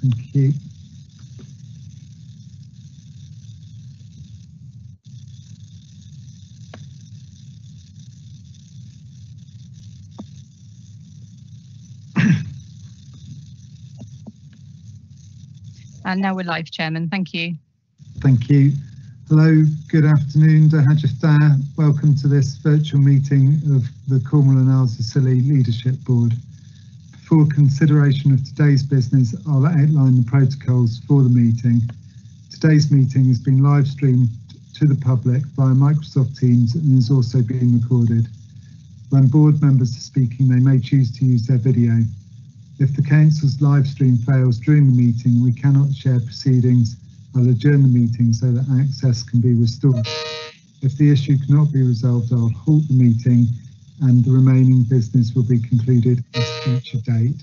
Thank you. And now we're live, Chairman. Thank you. Thank you. Hello, good afternoon. Welcome to this virtual meeting of the Cornwall and Isles of Scilly Leadership Board. Before consideration of today's business, I'll outline the protocols for the meeting. Today's meeting has been live streamed to the public via Microsoft Teams and is also being recorded. When board members are speaking, they may choose to use their video. If the Council's live stream fails during the meeting, we cannot share proceedings. I'll adjourn the meeting so that access can be restored. If the issue cannot be resolved, I'll halt the meeting and the remaining business will be concluded at a future date.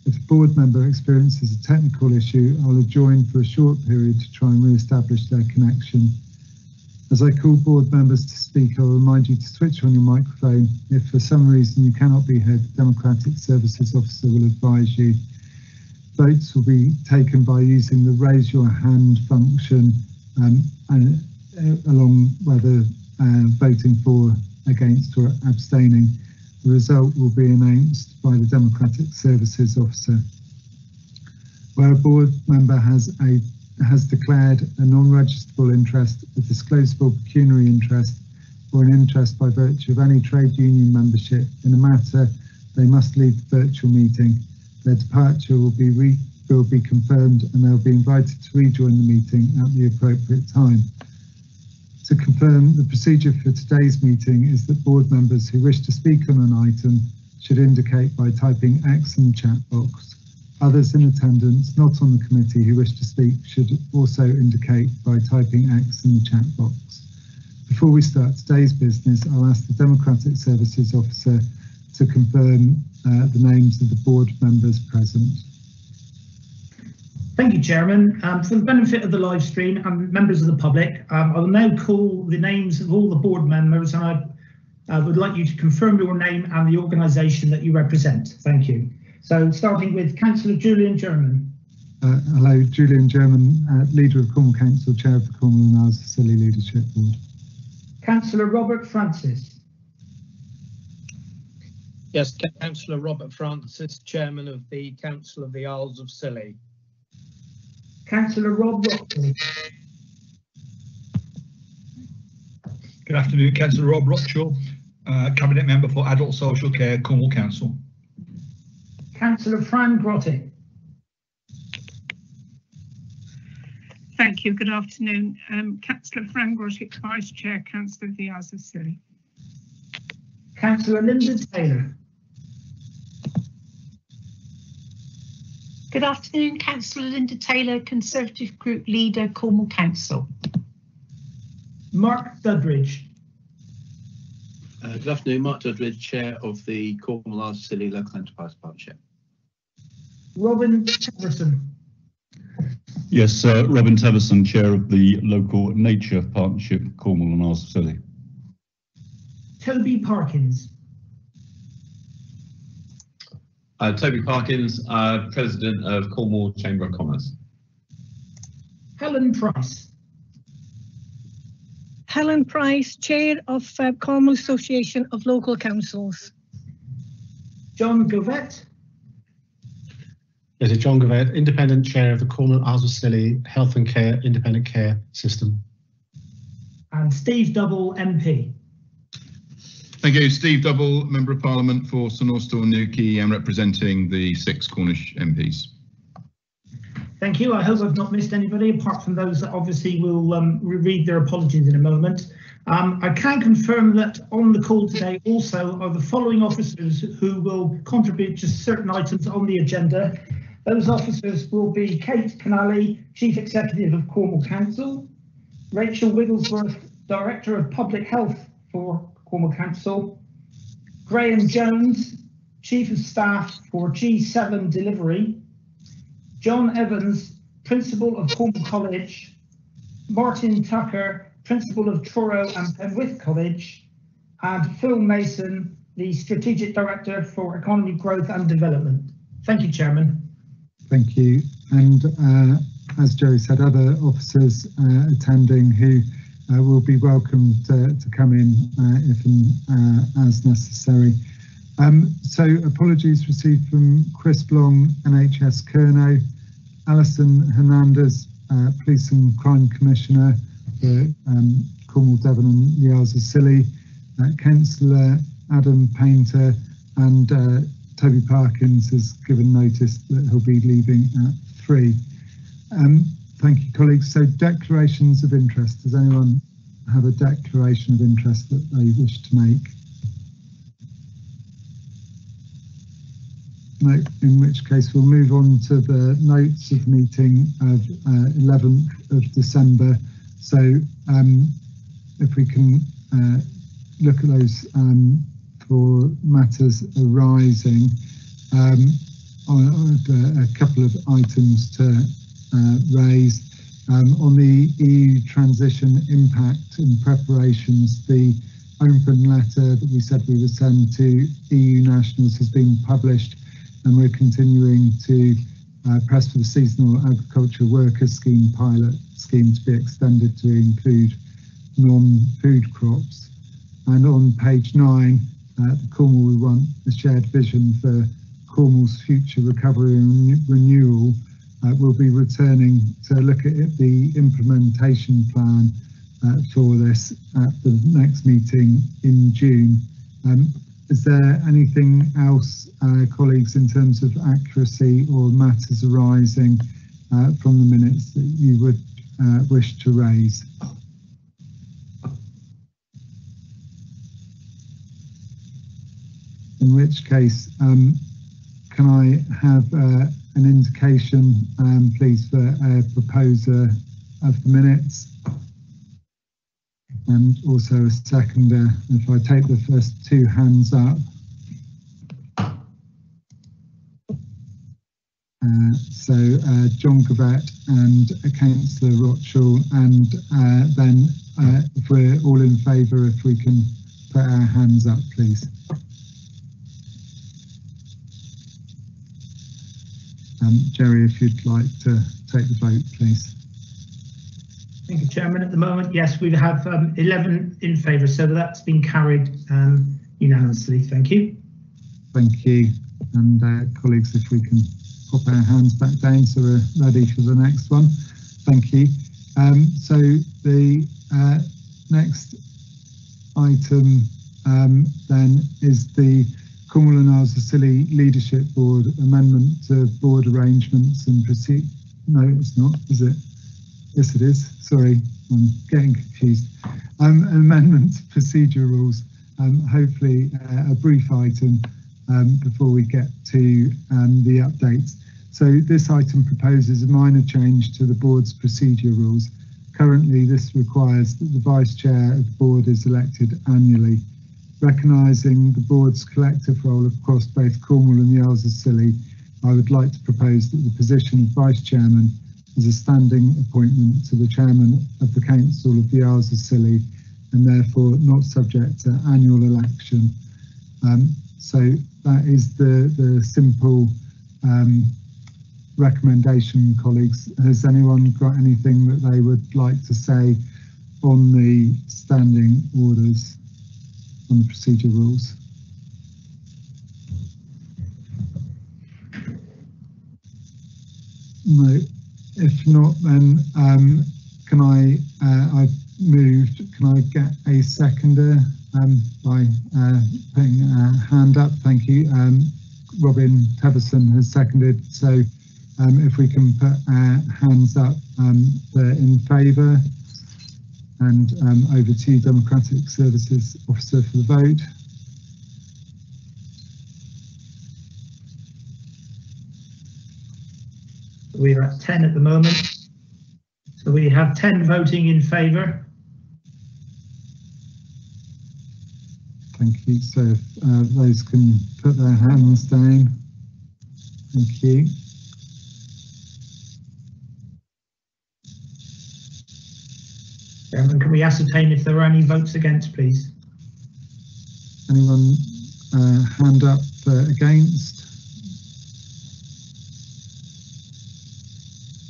If a board member experiences a technical issue, I'll adjourn for a short period to try and re-establish their connection. As I call board members to speak, I'll remind you to switch on your microphone. If for some reason you cannot be heard, the Democratic Services Officer will advise you. Votes will be taken by using the raise your hand function and along whether voting for, against or abstaining. The result will be announced by the Democratic Services Officer. Where a board member has declared a non-registrable interest, a disclosable pecuniary interest, or an interest by virtue of any trade union membership in a matter, they must leave the virtual meeting. Their departure will be confirmed and they'll be invited to rejoin the meeting at the appropriate time. To confirm, the procedure for today's meeting is that board members who wish to speak on an item should indicate by typing X in the chat box. Others in attendance, not on the committee, who wish to speak should also indicate by typing X in the chat box. Before we start today's business, I'll ask the Democratic Services Officer to confirm the names of the board members present. Thank you, Chairman. For the benefit of the live stream and members of the public, I will now call the names of all the board members, and I would like you to confirm your name and the organisation that you represent. Thank you. So starting with Councillor Julian German. Hello, Julian German, Leader of Cornwall Council, Chair of the Cornwall and Isles of Scilly Leadership Board. Councillor Robert Francis. Yes, Councillor Robert Francis, Chairman of the Council of the Isles of Scilly. Councillor Rob Rocktree. Good afternoon, Councillor Rob Rockshaw, Cabinet Member for Adult Social Care, Cornwall Council. Councillor Fran Grotty. Thank you. Good afternoon. Councillor Fran Grotty, Vice Chair, Council of the Isles of Scilly. Councillor Linda Taylor. Good afternoon, Councillor Linda Taylor, Conservative Group Leader, Cornwall Council. Mark Dudridge. Good afternoon, Mark Dudridge, Chair of the Cornwall Isles of Scilly Local Enterprise Partnership. Robin Teverson. Yes, Robin Teverson, Chair of the Local Nature Partnership, Cornwall and Isles of Scilly. Toby Parkins. Toby Parkins, President of Cornwall Chamber of Commerce. Helen Price. Helen Price, Chair of Cornwall Association of Local Councils. John Govett. Yes, John Govett, Independent Chair of the Cornwall Isles of Scilly Health and Care Independent Care System. And Steve Double, MP. Thank you, Steve Double, Member of Parliament for St Austell and Newquay and representing the 6 Cornish MPs. Thank you. I hope I've not missed anybody apart from those that obviously will read their apologies in a moment. I can confirm that on the call today also are the following officers who will contribute to certain items on the agenda. Those officers will be Kate Canally, Chief Executive of Cornwall Council, Rachel Wigglesworth, Director of Public Health for Cornwall Council, Graham Jones, Chief of Staff for G7 Delivery, John Evans, Principal of Cornwall College, Martin Tucker, Principal of Truro and Penwith College, and Phil Mason, the Strategic Director for Economy Growth and Development. Thank you, Chairman. Thank you. and as Joe said, other officers attending who will be welcome to come in if and as necessary. So apologies received from Chris Blong, NHS Kerno, Alison Hernandez, Police and Crime Commissioner for Cornwall, Devon and the Isles of Scilly, Councillor Adam Painter, and Toby Parkins has given notice that he'll be leaving at 3. Thank you, colleagues. So declarations of interest. Does anyone have a declaration of interest that they wish to make? No, in which case we'll move on to the notes of meeting of 11th of December. So if we can look at those for matters arising, a couple of items to raise. On the EU transition impact and preparations, the open letter that we said we would send to EU nationals has been published, and we're continuing to press for the seasonal agriculture worker scheme pilot scheme to be extended to include non-food crops. And on page 9, the Cornwall We Want a shared vision for Cornwall's future recovery and renewal. We'll be returning to look at the implementation plan for this at the next meeting in June. Is there anything else, colleagues, in terms of accuracy or matters arising from the minutes that you would wish to raise? In which case, can I have an indication, please, for a proposer of the minutes, and also a seconder? If I take the first 2 hands up. So John Gavett and Councillor Rothschild, and then if we're all in favour, if we can put our hands up, please. Jerry, if you'd like to take the vote, please. Thank you, Chairman. At the moment, yes, we have 11 in favour, so that's been carried unanimously. Thank you. Thank you. And colleagues, if we can pop our hands back down so we're ready for the next one. Thank you. So the next item then is the Cornwall and Isles of Scilly Leadership Board amendment to board arrangements and proceed. No, it's not, is it? Yes, it is. Sorry, I'm getting confused. Amendment to procedure rules. Hopefully a brief item before we get to the updates. So this item proposes a minor change to the board's procedure rules. Currently, this requires that the vice chair of the board is elected annually. Recognising the board's collective role across both Cornwall and the Isles of Scilly, I would like to propose that the position of vice chairman is a standing appointment to the chairman of the Council of the Isles of Scilly, and therefore not subject to annual election. So that is the simple recommendation, colleagues. Has anyone got anything that they would like to say on the standing orders, on the procedure rules? No. If not, then can I've moved. Can I get a seconder by putting a hand up? Thank you. Robin Teverson has seconded. So if we can put our hands up in favour, and over to you, Democratic Services Officer, for the vote. We're at 10 at the moment. So we have 10 voting in favour. Thank you. So if those can put their hands down. Thank you. Chairman, can we ascertain if there are any votes against, please? Anyone hand up against?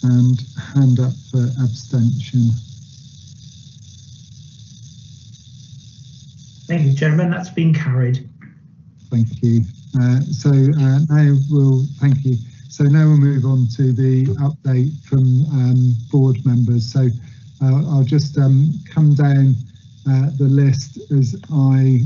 and hand up for abstention. Thank you, Chairman. That's been carried. Thank you. Now thank you. So now we'll move on to the update from board members. So I'll just come down the list as I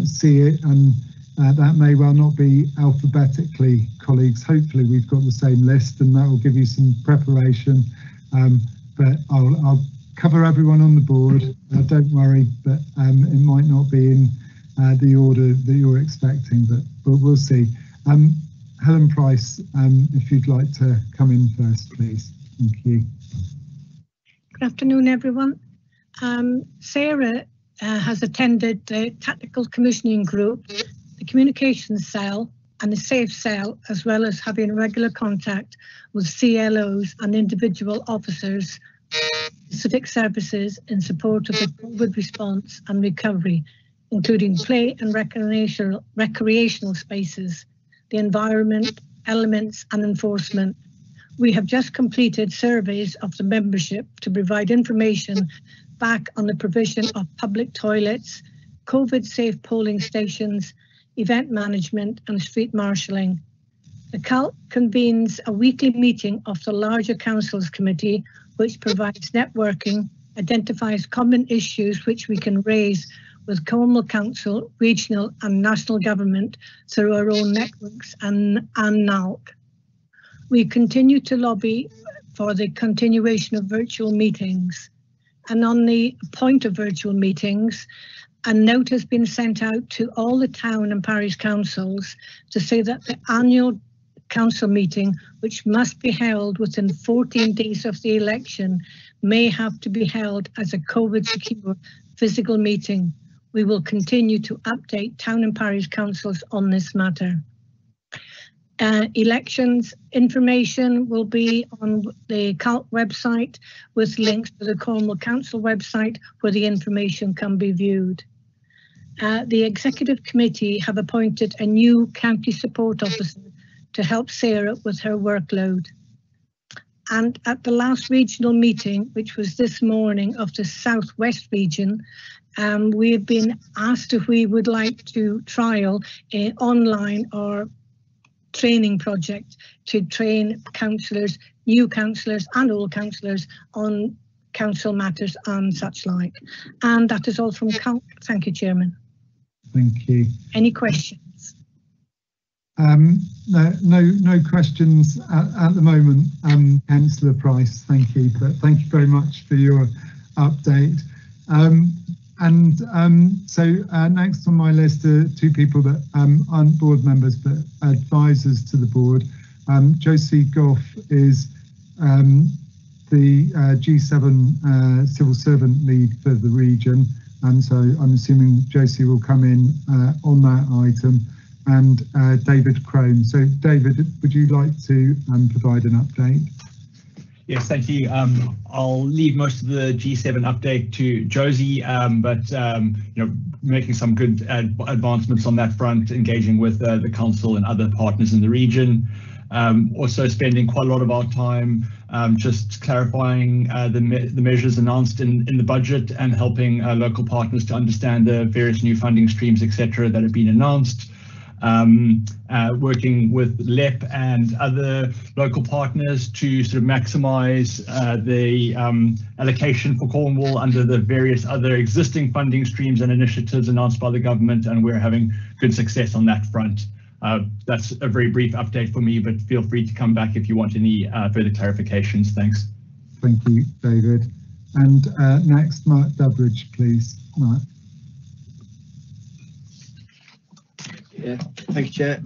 see it, and that may well not be alphabetically, colleagues. Hopefully we've got the same list, and that will give you some preparation. But I'll cover everyone on the board. Don't worry, but it might not be in the order that you're expecting, but we'll see. Helen Price, if you'd like to come in first, please. Thank you. Good afternoon, everyone. Sarah has attended the Tactical Commissioning Group, the Communications Cell and the Safe Cell, as well as having regular contact with CLOs and individual officers, civic services in support of the COVID response and recovery, including play and recreational spaces, the environment, elements and enforcement. We have just completed surveys of the membership to provide information back on the provision of public toilets, COVID safe polling stations, event management and street marshalling. The CALC convenes a weekly meeting of the larger councils committee, which provides networking, identifies common issues which we can raise with Cornwall Council, regional and national government through our own networks and NALC. We continue to lobby for the continuation of virtual meetings. And on the point of virtual meetings, a note has been sent out to all the town and parish councils to say that the annual council meeting, which must be held within 14 days of the election, may have to be held as a COVID secure physical meeting. We will continue to update town and parish councils on this matter. Elections information will be on the CALC website with links to the Cornwall Council website where the information can be viewed. The Executive Committee have appointed a new county support officer to help Sarah with her workload. And at the last regional meeting, which was this morning of the Southwest region, we have been asked if we would like to trial an online or training project to train councillors, new councillors and old councillors on council matters and such like. And that is all from CALC. Thank you, Chairman. Thank you. Any questions? No questions at the moment, Councillor Price, thank you. But thank you very much for your update. So next on my list are two people that aren't board members but advisors to the board. Josie Goff is the G7 civil servant lead for the region, and so I'm assuming Josie will come in on that item, and David Crone. So David, would you like to provide an update? Yes, thank you. I'll leave most of the G7 update to Josie, but making some good advancements on that front, engaging with the council and other partners in the region. Also spending quite a lot of our time just clarifying the measures announced in the budget and helping local partners to understand the various new funding streams, etc., that have been announced. Working with LEP and other local partners to sort of maximise the allocation for Cornwall under the various other existing funding streams and initiatives announced by the government, and we're having good success on that front. That's a very brief update for me, but feel free to come back if you want any further clarifications. Thanks. Thank you, David. And next, Mark Dubridge, please. Mark. Yeah, thank you, Chair.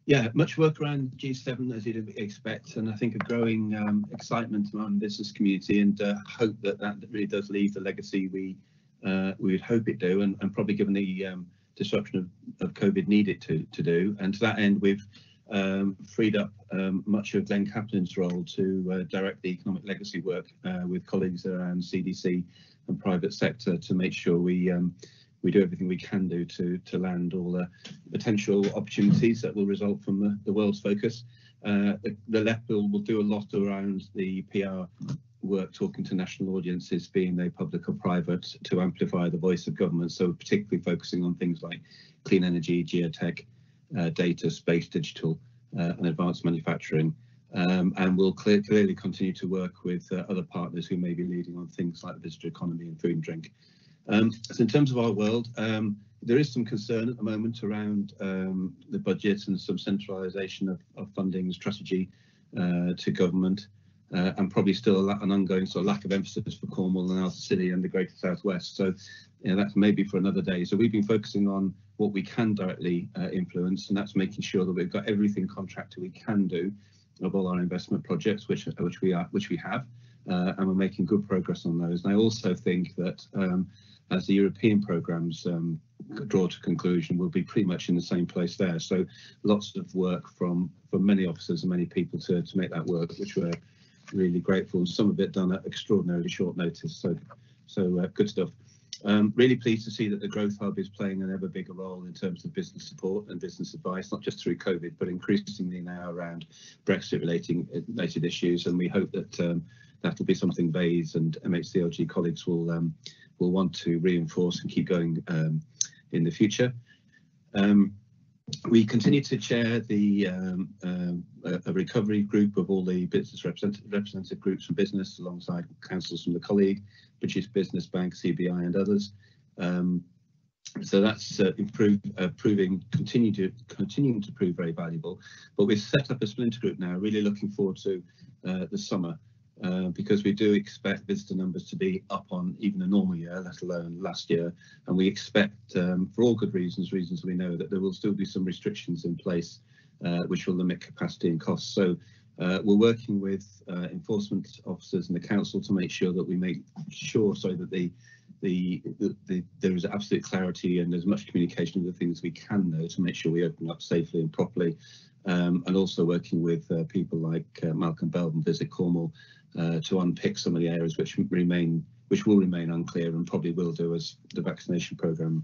Yeah, much work around G7 as you'd expect, and I think a growing excitement among the business community, and hope that really does leave the legacy we would hope it do, and probably given the disruption of COVID needed to do. And to that end, we've freed up much of Glenn Kaplan's role to direct the economic legacy work with colleagues around CDC and private sector to make sure we do everything we can do to land all the potential opportunities that will result from the world's focus. The LEP will do a lot around the PR work, talking to national audiences, being they public or private, to amplify the voice of government. So particularly focusing on things like clean energy, geotech, data, space, digital, and advanced manufacturing. And we'll clearly continue to work with other partners who may be leading on things like the visitor economy and food and drink. So in terms of our world, there is some concern at the moment around the budget and some centralisation of funding strategy to government, and probably still an ongoing sort of lack of emphasis for Cornwall and Scilly and the Greater South West. So that's maybe for another day. So we've been focusing on what we can directly influence, and that's making sure that we've got everything contracted we can do of all our investment projects, which we have, and we're making good progress on those. And I also think that as the European programmes draw to conclusion, we'll be pretty much in the same place there. So lots of work from many officers and many people to make that work, which we're really grateful. Some of it done at extraordinarily short notice. So good stuff. Really pleased to see that the Growth Hub is playing an ever bigger role in terms of business support and business advice, not just through COVID, but increasingly now around Brexit related issues. And we hope that that'll be something BEIS and MHCLG colleagues will want to reinforce and keep going in the future. We continue to chair a recovery group of all the business representative groups from business, alongside councillors from the colleague, British Business Bank, CBI and others. So that's continuing to prove very valuable. But we've set up a splinter group now, really looking forward to the summer, because we do expect visitor numbers to be up on even a normal year, let alone last year. And we expect, for all good reasons we know, that there will still be some restrictions in place which will limit capacity and costs. So we're working with enforcement officers and the council to make sure that we make sure that there is absolute clarity and as much communication of the things we can know to make sure we open up safely and properly. And also working with people like Malcolm Bell and Visit Cornwall to unpick some of the areas which will remain unclear, and probably will do as the vaccination programme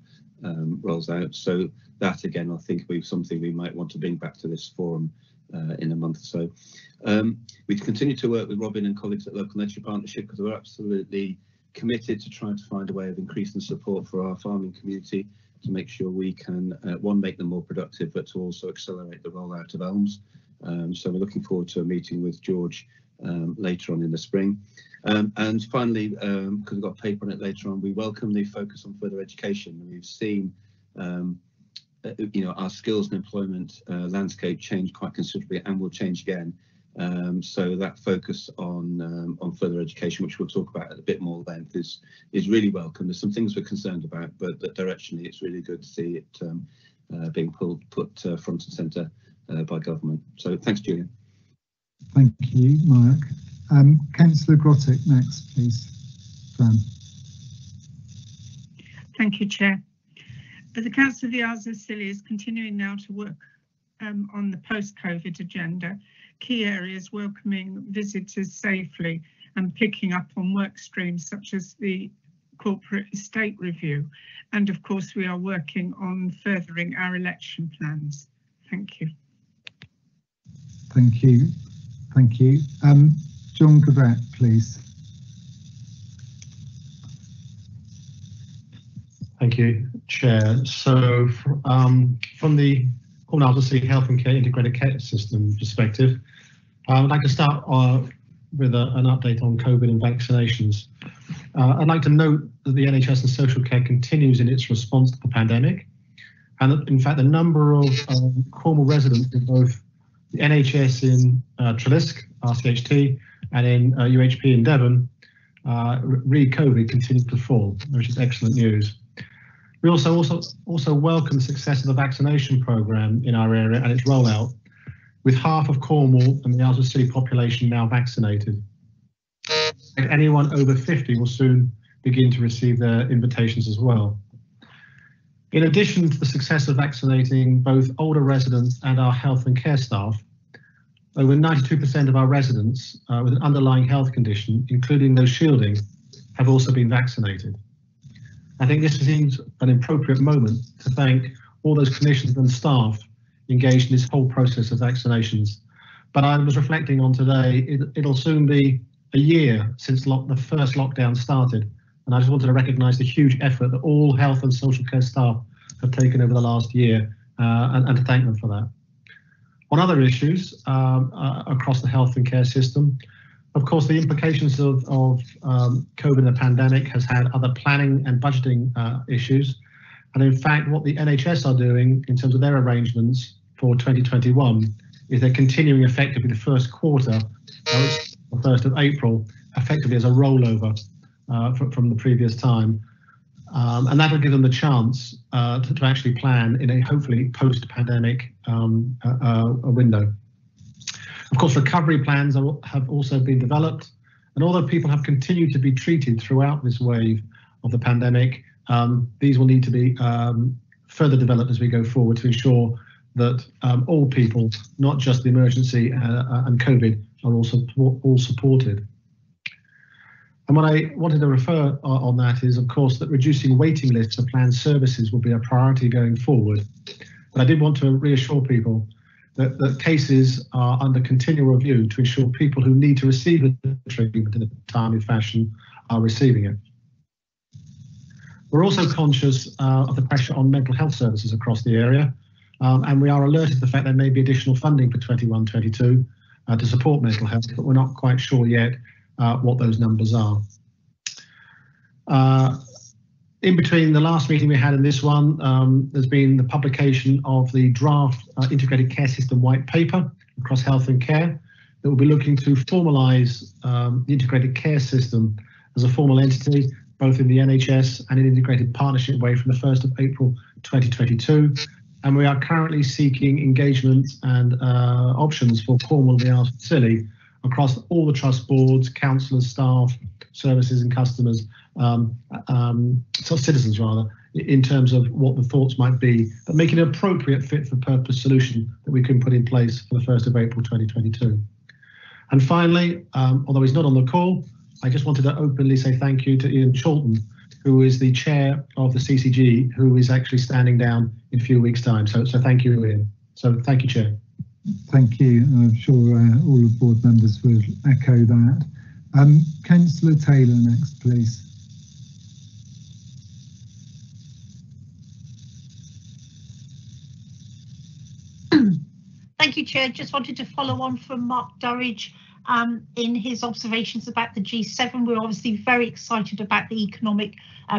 rolls out. So that again, I think something we might want to bring back to this forum in a month or so. We continue to work with Robin and colleagues at Local Nature Partnership, because we're absolutely committed to trying to find a way of increasing support for our farming community, to make sure we can, one, make them more productive, but to also accelerate the rollout of elms. So we're looking forward to a meeting with George later on in the spring. And finally, because we've got a paper on it later on, we welcome the focus on further education. We've seen our skills and employment landscape change quite considerably, and will change again. So that focus on further education, which we'll talk about at a bit more length, is really welcome. There's some things we're concerned about, but directionally it's really good to see it being put front and centre by government. So thanks, Julian. Thank you, Mark. Councillor Grottick next, please. Fran. Thank you, Chair. The Council of the Isles of Scilly is continuing now to work on the post-COVID agenda, key areas welcoming visitors safely and picking up on work streams such as the corporate estate review. And of course, we are working on furthering our election plans. Thank you. Thank you. Thank you. John Gavett, please. Thank you, Chair. So from the Cornwall Scilly Health and Care Integrated Care System perspective, I'd like to start with an update on COVID and vaccinations. I'd like to note that the NHS and social care continues in its response to the pandemic. And in fact, the number of Cornwall residents in both the NHS in Trelisk, RCHT, and in UHP in Devon, re-COVID continues to fall, which is excellent news. We also welcome the success of the vaccination programme in our area and its rollout, with half of Cornwall and the Isles of Scilly population now vaccinated. And anyone over 50 will soon begin to receive their invitations as well. In addition to the success of vaccinating both older residents and our health and care staff, over 92% of our residents with an underlying health condition, including those shielding, have also been vaccinated. I think this seems an appropriate moment to thank all those clinicians and staff engaged in this whole process of vaccinations, but I was reflecting on today, it'll soon be a year since the first lockdown started. And I just wanted to recognise the huge effort that all health and social care staff have taken over the last year and to thank them for that. On other issues across the health and care system, of course, the implications of COVID and the pandemic has had other planning and budgeting issues. And in fact, what the NHS are doing in terms of their arrangements for 2021 is they're continuing effectively the first quarter, the 1st of April, effectively as a rollover from the previous time. And that'll give them the chance to actually plan in a hopefully post-pandemic window. Of course, recovery plans have also been developed, and although people have continued to be treated throughout this wave of the pandemic, these will need to be further developed as we go forward to ensure that all people, not just the emergency and COVID, are also all supported. And what I wanted to refer on that is, of course, that reducing waiting lists for planned services will be a priority going forward. But I did want to reassure people that cases are under continual review to ensure people who need to receive the treatment in a timely fashion are receiving it. We're also conscious of the pressure on mental health services across the area, and we are alerted to the fact there may be additional funding for 21-22 to support mental health, but we're not quite sure yet what those numbers are. In between the last meeting we had and this one, there's been the publication of the draft Integrated Care System White Paper across health and care that will be looking to formalise the integrated care system as a formal entity, both in the NHS and in integrated partnership way from the 1st of April 2022. And we are currently seeking engagement and options for Cornwall, the Isles of Scilly, across all the trust boards, councillors, staff, services and customers, citizens rather, in terms of what the thoughts might be, but making an appropriate fit for purpose solution that we can put in place for the 1st of April 2022. And finally, although he's not on the call, I just wanted to openly say thank you to Ian Chalton, who is the chair of the CCG, who is actually standing down in a few weeks' time. So thank you, Ian. So thank you, Chair. Thank you. I'm sure all of the board members will echo that. Councillor Taylor next, please. Thank you, Chair. Just wanted to follow on from Mark Durridge in his observations about the G7. We're obviously very excited about the economic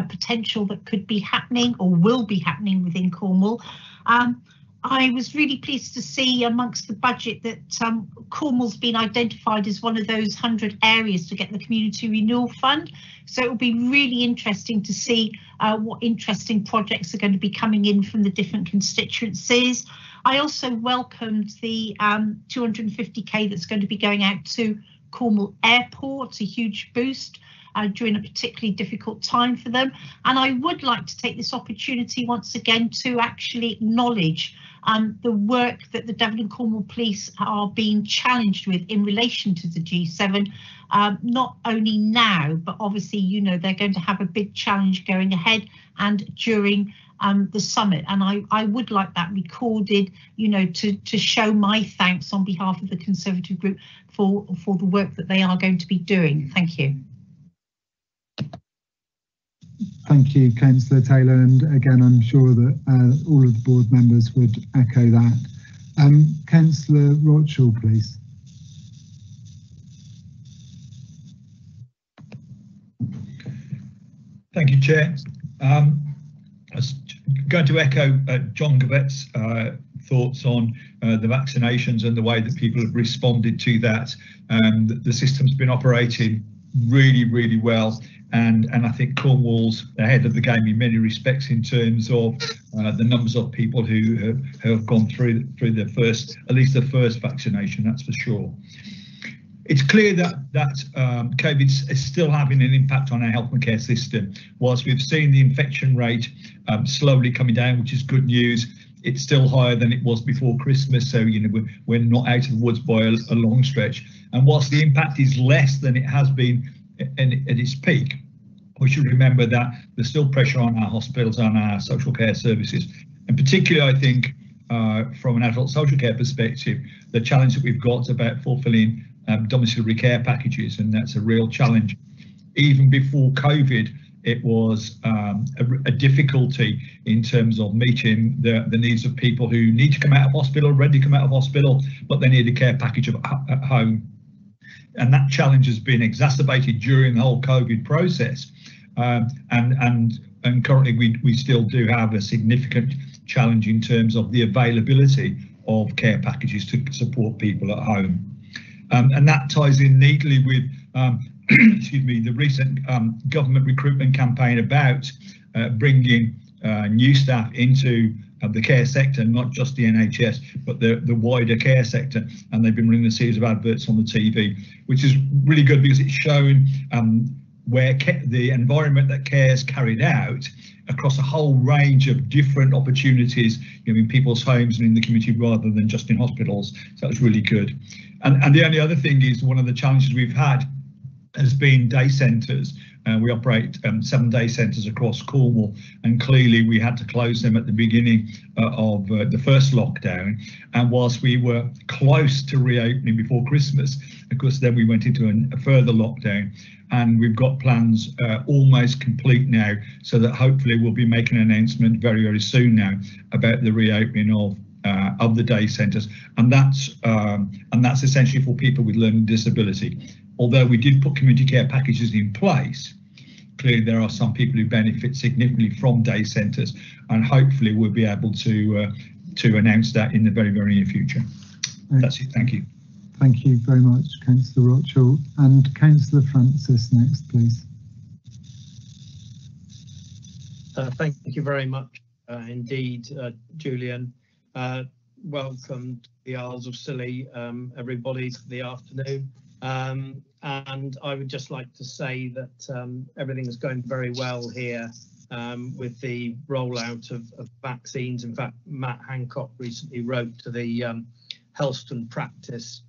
potential that could be happening or will be happening within Cornwall. I was really pleased to see amongst the budget that Cornwall's been identified as one of those 100 areas to get the Community Renewal Fund. So it will be really interesting to see what interesting projects are going to be coming in from the different constituencies. I also welcomed the 250k that's going to be going out to Cornwall Airport. It's a huge boost during a particularly difficult time for them. And I would like to take this opportunity once again to actually acknowledge the work that the Devon and Cornwall Police are being challenged with in relation to the G7, not only now, but obviously, you know, they're going to have a big challenge going ahead and during the summit. And I would like that recorded, you know, to show my thanks on behalf of the Conservative group for the work that they are going to be doing. Thank you. Thank you, Councillor Taylor, and again, I'm sure that all of the board members would echo that. Councillor Rothschild, please. Thank you, Chair. I was going to echo John Gavet's thoughts on the vaccinations and the way that people have responded to that. The system's been operating really, really well. And I think Cornwall's ahead of the game in many respects in terms of the numbers of people who have gone through the first, at least the first vaccination, that's for sure. It's clear that COVID is still having an impact on our health and care system. Whilst we've seen the infection rate slowly coming down, which is good news, it's still higher than it was before Christmas. So, you know, we're not out of the woods by a long stretch. And whilst the impact is less than it has been at its peak, we should remember that there's still pressure on our hospitals and our social care services. And particularly, I think, from an adult social care perspective, the challenge that we've got about fulfilling domiciliary care packages, and that's a real challenge. Even before COVID, it was a difficulty in terms of meeting the needs of people who need to come out of hospital, ready to come out of hospital, but they need a care package at home. And that challenge has been exacerbated during the whole COVID process. And currently we still do have a significant challenge in terms of the availability of care packages to support people at home. And that ties in neatly with excuse me, the recent government recruitment campaign about bringing new staff into the care sector, not just the NHS, but the wider care sector. And they've been running a series of adverts on the TV, which is really good because it's shown where the environment that care is carried out across a whole range of different opportunities, in people's homes and in the community rather than just in hospitals. So that's really good. And the only other thing is, one of the challenges we've had has been day centres. We operate 7 day centres across Cornwall, and clearly we had to close them at the beginning of the first lockdown. And whilst we were close to reopening before Christmas, of course, then we went into a further lockdown, and we've got plans almost complete now, so that hopefully we'll be making an announcement very, very soon now about the reopening of the day centres, and that's essentially for people with learning disability. Although we did put community care packages in place, clearly there are some people who benefit significantly from day centres, and hopefully we'll be able to announce that in the very, very near future. That's it. Thank you. Thank you very much, Councillor Rothschild. And Councillor Francis next, please. Thank you very much indeed, Julian. Welcome to the Isles of Scilly, everybody, for the afternoon. And I would just like to say that everything is going very well here with the rollout of vaccines. In fact, Matt Hancock recently wrote to the Helston practice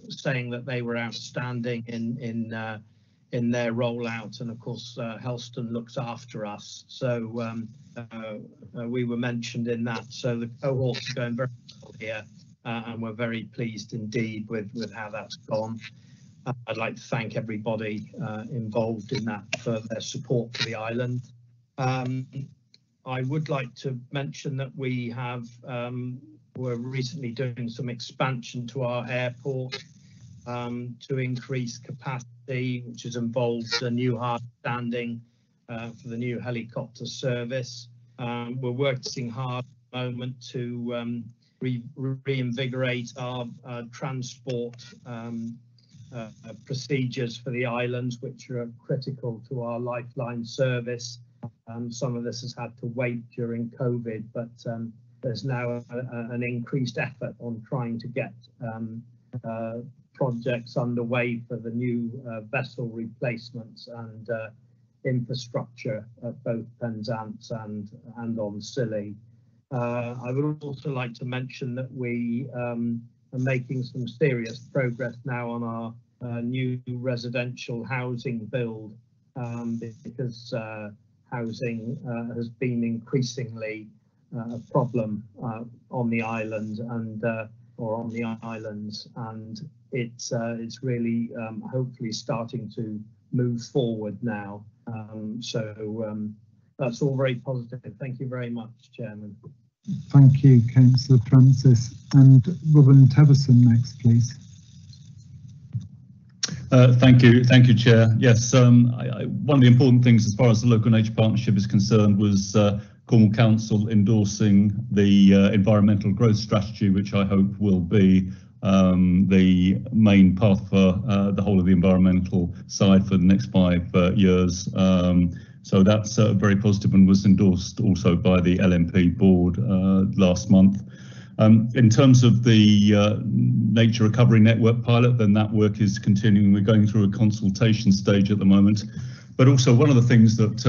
saying that they were outstanding in their rollout, and of course Helston looks after us, so we were mentioned in that. So the cohorts are going very well here, and we're very pleased indeed with how that's gone. I'd like to thank everybody involved in that for their support for the island. I would like to mention that we have we're recently doing some expansion to our airport to increase capacity, which has involved a new hard standing for the new helicopter service. We're working hard at the moment to reinvigorate our transport procedures for the islands, which are critical to our lifeline service. Some of this has had to wait during COVID, but there's now an increased effort on trying to get projects underway for the new vessel replacements and infrastructure at both Penzance and on Scilly. I would also like to mention that we are making some serious progress now on our new residential housing build, because housing has been increasingly a problem on the island and or on the islands, and it's really hopefully starting to move forward now. So that's all very positive. Thank you very much, Chairman. Thank you, Councillor Francis. And Robin Teverson next, please. Thank you, Chair. Yes, one of the important things as far as the local nature partnership is concerned was Cornwall Council endorsing the environmental growth strategy, which I hope will be the main path for the whole of the environmental side for the next 5 years. So that's very positive and was endorsed also by the LNP board last month. In terms of the Nature Recovery Network pilot, then that work is continuing. We're going through a consultation stage at the moment. But also one of the things that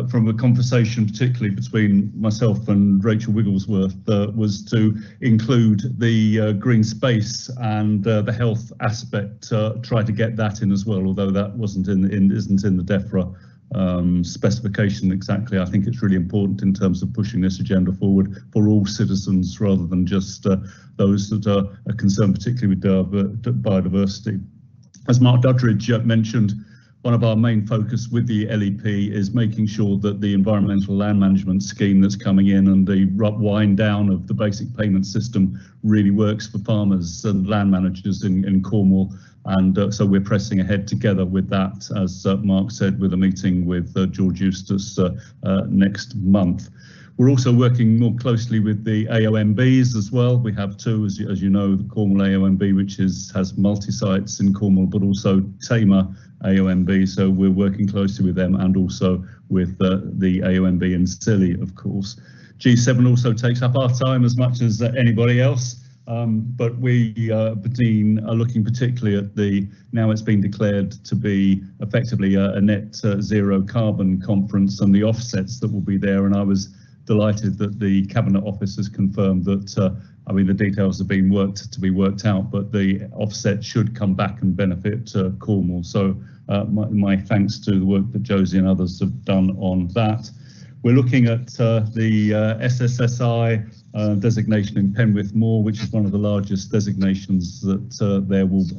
from a conversation, particularly between myself and Rachel Wigglesworth, was to include the green space and the health aspect, try to get that in as well, although that isn't in the DEFRA specification exactly. I think it's really important in terms of pushing this agenda forward for all citizens rather than just those that are concerned particularly with biodiversity. As Mark Duttridge mentioned, one of our main focus with the LEP is making sure that the environmental land management scheme that's coming in and the wind down of the basic payment system really works for farmers and land managers in Cornwall. And so we're pressing ahead together with that, as Mark said, with a meeting with George Eustace next month. We're also working more closely with the AOMBs as well. We have two, as you know, the Cornwall AOMB, which has multi-sites in Cornwall, but also Tamer AOMB. So we're working closely with them and also with the AOMB in Scilly, of course. G7 also takes up our time as much as anybody else. But we are looking particularly at now it's been declared to be effectively a net zero carbon conference and the offsets that will be there. And I was delighted that the Cabinet Office has confirmed that, the details have been worked out, but the offset should come back and benefit Cornwall. So my thanks to the work that Josie and others have done on that. We're looking at the SSSI designation in Penwith Moor, which is one of the largest designations that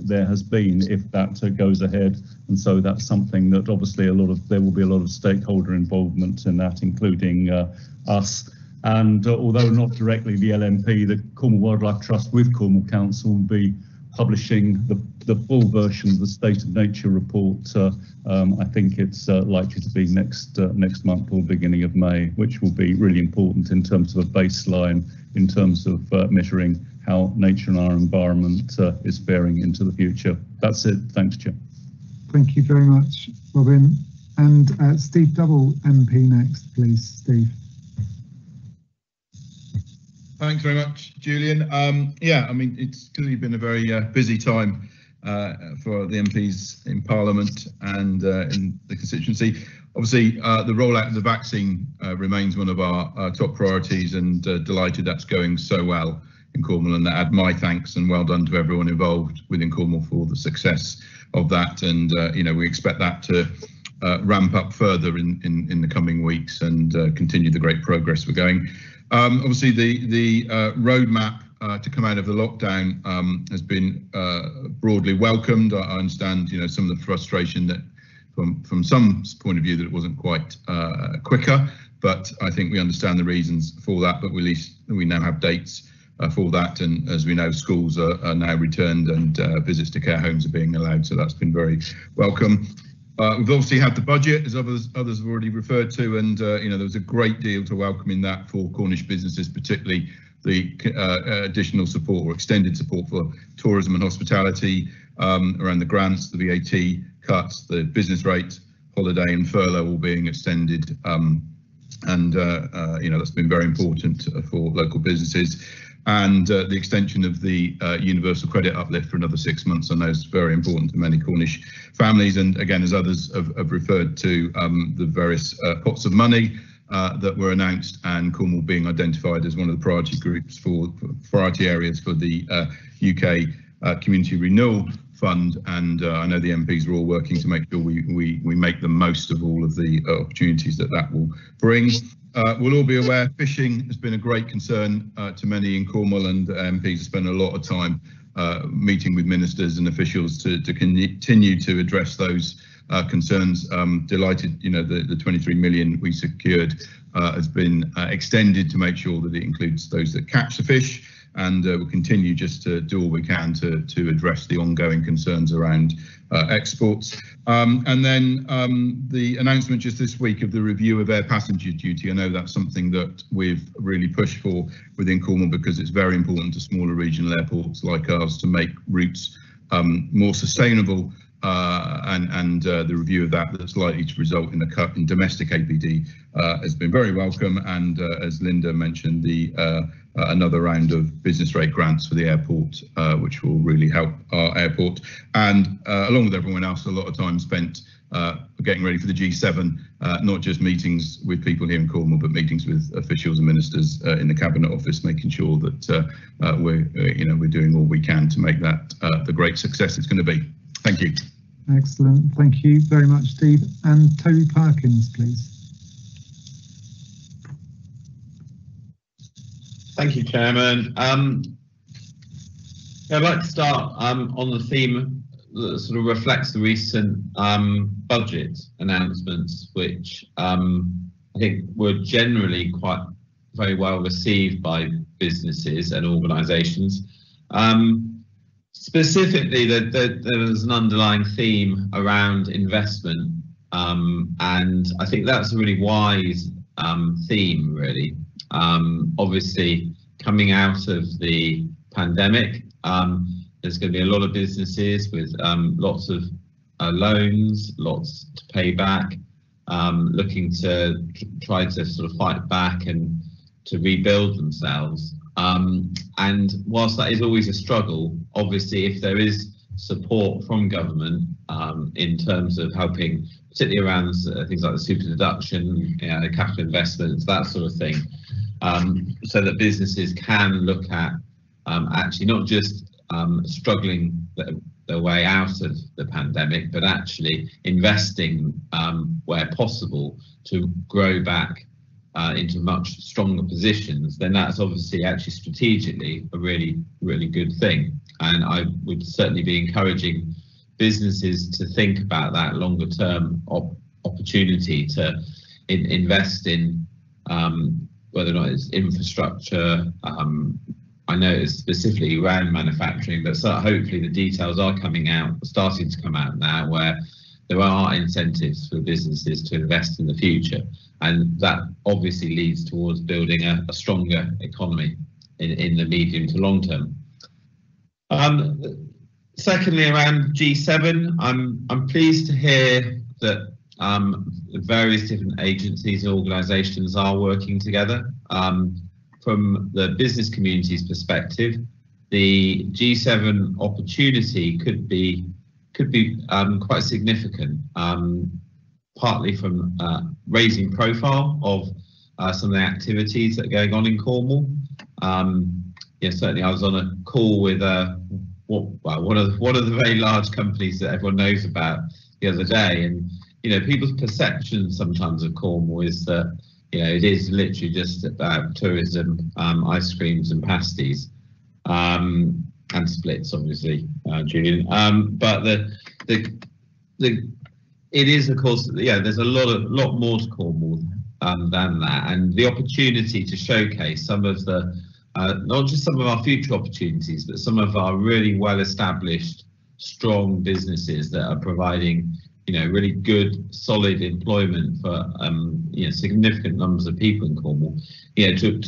there has been if that goes ahead. And so that's something that obviously there will be a lot of stakeholder involvement in that, including us. And although not directly the LNP, the Cornwall Wildlife Trust with Cornwall Council will be publishing the full version of the State of Nature report. I think it's likely to be next month or beginning of May, which will be really important in terms of a baseline, in terms of measuring how nature and our environment is faring into the future. That's it. Thanks, Chair. Thank you very much, Robin. And Steve Double, MP next, please, Steve. Thanks very much, Julian. It's clearly been a very busy time for the MPs in Parliament and in the constituency. Obviously, the rollout of the vaccine remains one of our top priorities, and delighted that's going so well in Cornwall, and add my thanks and well done to everyone involved within Cornwall for the success of that. And we expect that to ramp up further in the coming weeks and continue the great progress we're going. Obviously, the roadmap to come out of the lockdown has been broadly welcomed. I understand, some of the frustration that from some point of view that it wasn't quite quicker, but I think we understand the reasons for that. But at least we now have dates for that, and as we know, schools are now returned and visits to care homes are being allowed. So that's been very welcome. We've obviously had the budget, as others have already referred to, and there was a great deal to welcome in that for Cornish businesses, particularly the additional support or extended support for tourism and hospitality, around the grants, the VAT cuts, the business rate, holiday and furlough all being extended, that's been very important for local businesses. And the extension of the universal credit uplift for another 6 months, I know is very important to many Cornish families. And again, as others have referred to, the various pots of money that were announced, and Cornwall being identified as one of the priority groups priority areas for the UK Community Renewal Fund. And I know the MPs are all working to make sure we make the most of all of the opportunities that will bring. We'll all be aware fishing has been a great concern to many in Cornwall, and MPs have spent a lot of time meeting with ministers and officials to continue to address those concerns. Delighted, the 23 million we secured has been extended to make sure that it includes those that catch the fish, and we'll continue just to do all we can to address the ongoing concerns around exports. And then the announcement just this week of the review of air passenger duty. I know that's something that we've really pushed for within Cornwall, because it's very important to smaller regional airports like ours to make routes more sustainable, and the review of that's likely to result in a cut in domestic APD has been very welcome. And as Linda mentioned, another round of business rate grants for the airport, which will really help our airport. And along with everyone else, a lot of time spent getting ready for the G7, not just meetings with people here in Cornwall, but meetings with officials and ministers in the Cabinet Office, making sure that we're doing all we can to make that the great success it's going to be. Thank you. Excellent. Thank you very much, Steve. And Toby Parkins, please. Thank you, Chairman. I'd like to start on the theme that sort of reflects the recent budget announcements, which I think were generally very well received by businesses and organisations. Specifically, there was an underlying theme around investment, and I think that's a really wise theme, really. Obviously, coming out of the pandemic, there's going to be a lot of businesses with lots of loans, lots to pay back, looking to try to sort of fight back and to rebuild themselves. And whilst that is always a struggle, obviously if there is support from government in terms of helping, particularly around things like the super deduction, capital investments, that sort of thing, so that businesses can look at actually not just struggling their way out of the pandemic, but actually investing where possible to grow back into much stronger positions, then that's obviously actually strategically a really, really good thing. And I would certainly be encouraging businesses to think about that longer term opportunity to invest in whether or not it's infrastructure. I know it's specifically around manufacturing, but so hopefully the details are starting to come out now, where there are incentives for businesses to invest in the future, and that obviously leads towards building a stronger economy in the medium to long term. Secondly, around G7, I'm pleased to hear that various different agencies and organisations are working together. From the business community's perspective, the G7 opportunity could be quite significant, partly from raising profile of some of the activities that are going on in Cornwall. Certainly I was on a call with one of the very large companies that everyone knows about the other day, and people's perception sometimes of Cornwall is that it is literally just about tourism, ice creams and pasties, and splits, obviously, Julian. But it is, of course, there's a lot more to Cornwall than that, and the opportunity to showcase some of the not just some of our future opportunities, but some of our really well-established, strong businesses that are providing really good, solid employment for significant numbers of people in Cornwall. To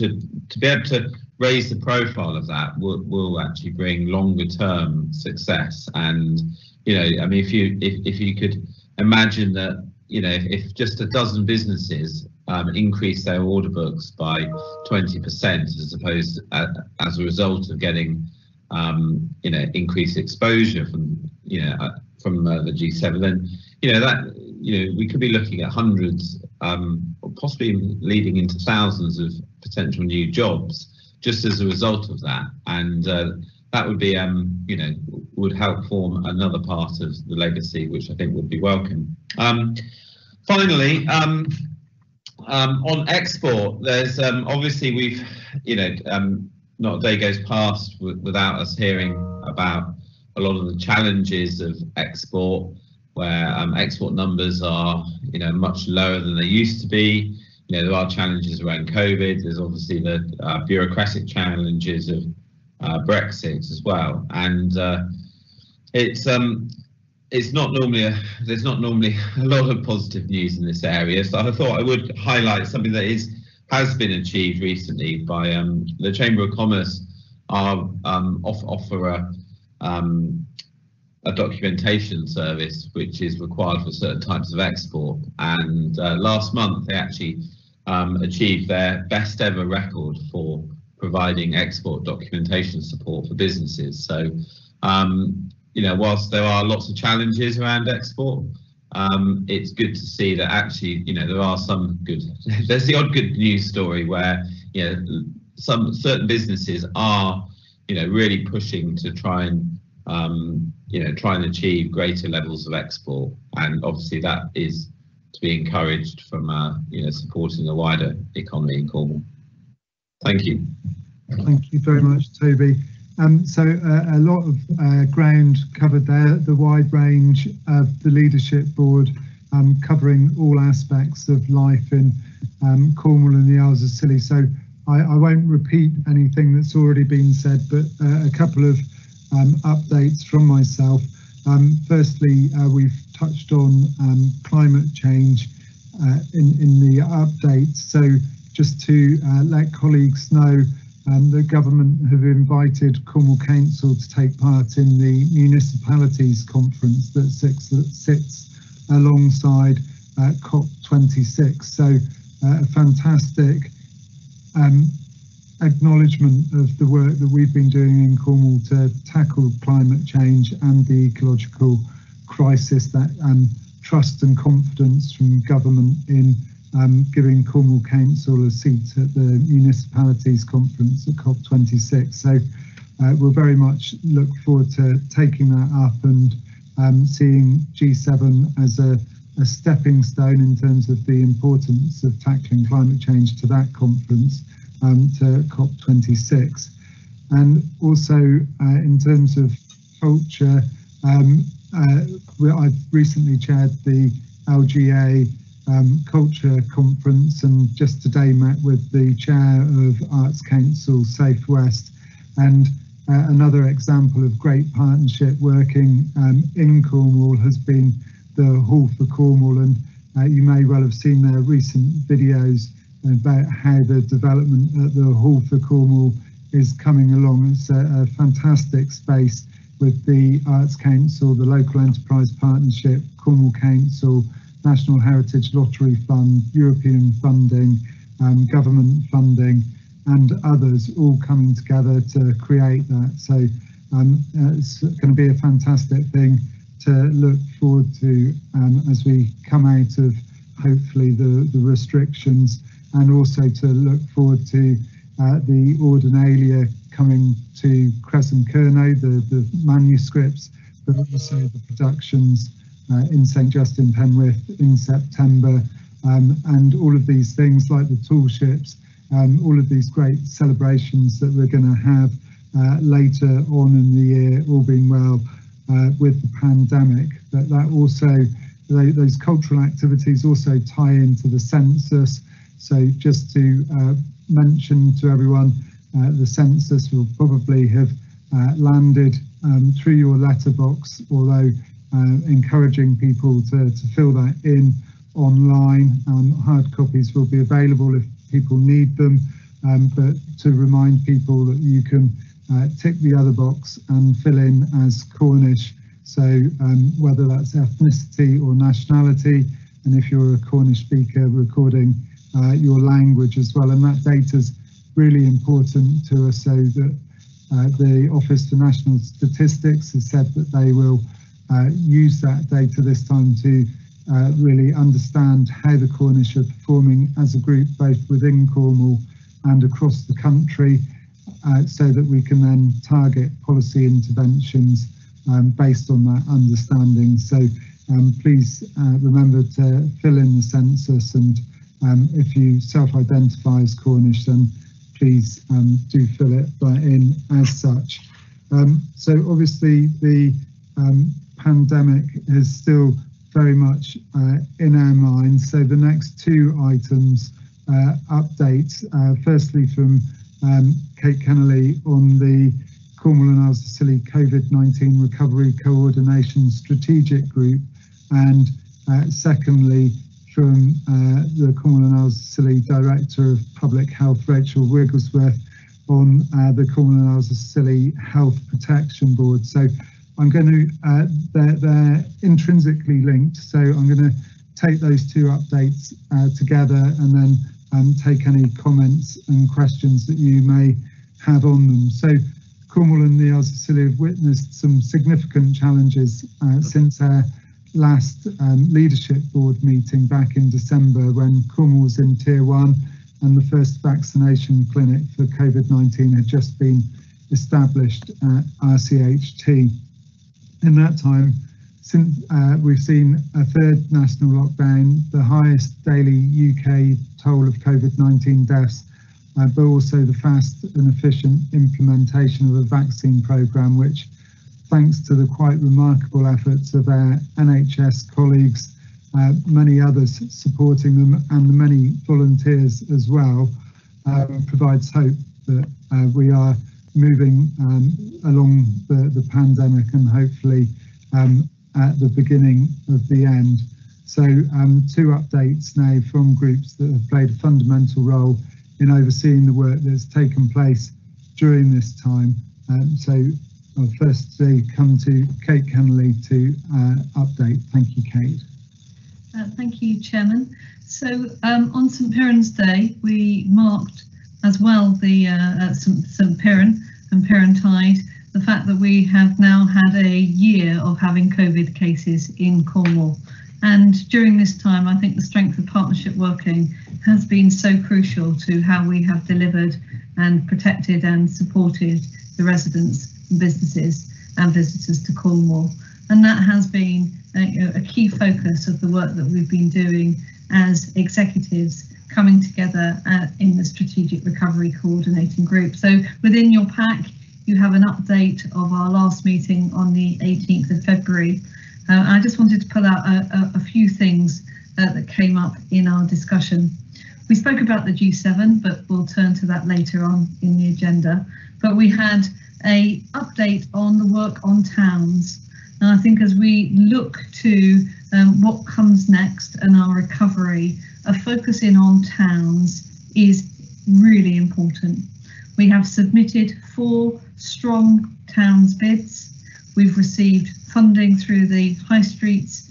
be able to raise the profile of that will actually bring longer term success. And I mean, if you could imagine that if just a dozen businesses increase their order books by 20% as a result of getting increased exposure from the G7, then we could be looking at hundreds, possibly leading into thousands of potential new jobs just as a result of that, and that would be would help form another part of the legacy, which I think would be welcome. Finally, on export, there's obviously we've not a day goes past without us hearing about a lot of the challenges of export, where export numbers are much lower than they used to be. There are challenges around COVID. There's obviously the bureaucratic challenges of Brexit as well, and there's not normally a lot of positive news in this area. So I thought I would highlight something that has been achieved recently by the Chamber of Commerce. Offer a documentation service which is required for certain types of export, and last month they actually achieved their best ever record for providing export documentation support for businesses. So whilst there are lots of challenges around export, it's good to see that actually there are some good there's the odd good news story where some certain businesses are really pushing to try and try and achieve greater levels of export, and obviously that is to be encouraged from supporting the wider economy in Cornwall. Thank you. Thank you very much, Toby. So a lot of ground covered there, the wide range of the leadership board covering all aspects of life in Cornwall and the Isles of Scilly. So I won't repeat anything that's already been said, but a couple of updates from myself. Firstly, we've touched on climate change in the update. So just to let colleagues know, the government have invited Cornwall Council to take part in the municipalities conference that sits alongside COP26. So a fantastic acknowledgement of the work that we've been doing in Cornwall to tackle climate change and the ecological crisis, that trust and confidence from government in giving Cornwall Council a seat at the municipalities conference at COP26. So we'll very much look forward to taking that up and seeing G7 as a stepping stone in terms of the importance of tackling climate change to that conference, to COP26. And also in terms of culture, I've recently chaired the LGA Culture Conference, and just today met with the chair of Arts Council South West. And another example of great partnership working in Cornwall has been the Hall for Cornwall, and you may well have seen their recent videos about how the development at the Hall for Cornwall is coming along. It's a fantastic space with the Arts Council, the Local Enterprise Partnership, Cornwall Council, National Heritage Lottery Fund, European funding, government funding, and others all coming together to create that. So it's going to be a fantastic thing to look forward to as we come out of hopefully the restrictions, and also to look forward to the Ordinalia coming to Crescent Kerno, the manuscripts, but also the productions in St Justin Penwith in September, and all of these things like the tool ships, all of these great celebrations that we're going to have later on in the year, all being well with the pandemic. But that also, those cultural activities also tie into the census. So just to mention to everyone, the census will probably have landed through your letterbox, although encouraging people to fill that in online. Hard copies will be available if people need them, but to remind people that you can tick the other box and fill in as Cornish. So whether that's ethnicity or nationality, and if you're a Cornish speaker, recording your language as well. And that data is really important to us, so that the Office for National Statistics has said that they will use that data this time to really understand how the Cornish are performing as a group, both within Cornwall and across the country, so that we can then target policy interventions based on that understanding. So please remember to fill in the census, and if you self-identify as Cornish, then please do fill it in as such. So obviously the pandemic is still very much in our minds. So the next two items, updates, firstly from Kate Kennelly on the Cornwall and Isles of Scilly COVID-19 Recovery Coordination Strategic Group, and secondly from the Cornwall and Isles of Scilly Director of Public Health, Rachel Wigglesworth, on the Cornwall and Isles of Scilly Health Protection Board. So I'm going to, they're intrinsically linked, so I'm going to take those two updates together, and then take any comments and questions that you may have on them. So Cornwall and the Isles of Scilly have witnessed some significant challenges since our last leadership board meeting back in December, when Cornwall was in Tier 1 and the first vaccination clinic for COVID-19 had just been established at RCHT. In that time, since we've seen a third national lockdown, the highest daily UK toll of COVID-19 deaths, but also the fast and efficient implementation of a vaccine programme, which, thanks to the quite remarkable efforts of our NHS colleagues, many others supporting them, and the many volunteers as well, provides hope that we are moving along the pandemic and hopefully at the beginning of the end. So 2 updates now from groups that have played a fundamental role in overseeing the work that's taken place during this time. So I'll firstly come to Kate Kennelly to update. Thank you, Kate. Thank you, Chairman. So on St Piran's Day, we marked as well the St Piran and Pirantide, the fact that we have now had a year of having COVID cases in Cornwall. And during this time, I think the strength of partnership working has been so crucial to how we have delivered and protected and supported the residents, businesses and visitors to Cornwall. And that has been a key focus of the work that we've been doing as executives coming together in the Strategic Recovery Coordinating Group. So within your pack, you have an update of our last meeting on the 18th of February. I just wanted to pull out a few things that came up in our discussion. We spoke about the G7, but we'll turn to that later on in the agenda. But we had an update on the work on towns. And I think as we look to what comes next and our recovery, a focus in on towns is really important. We have submitted 4 strong towns bids. We've received funding through the High Streets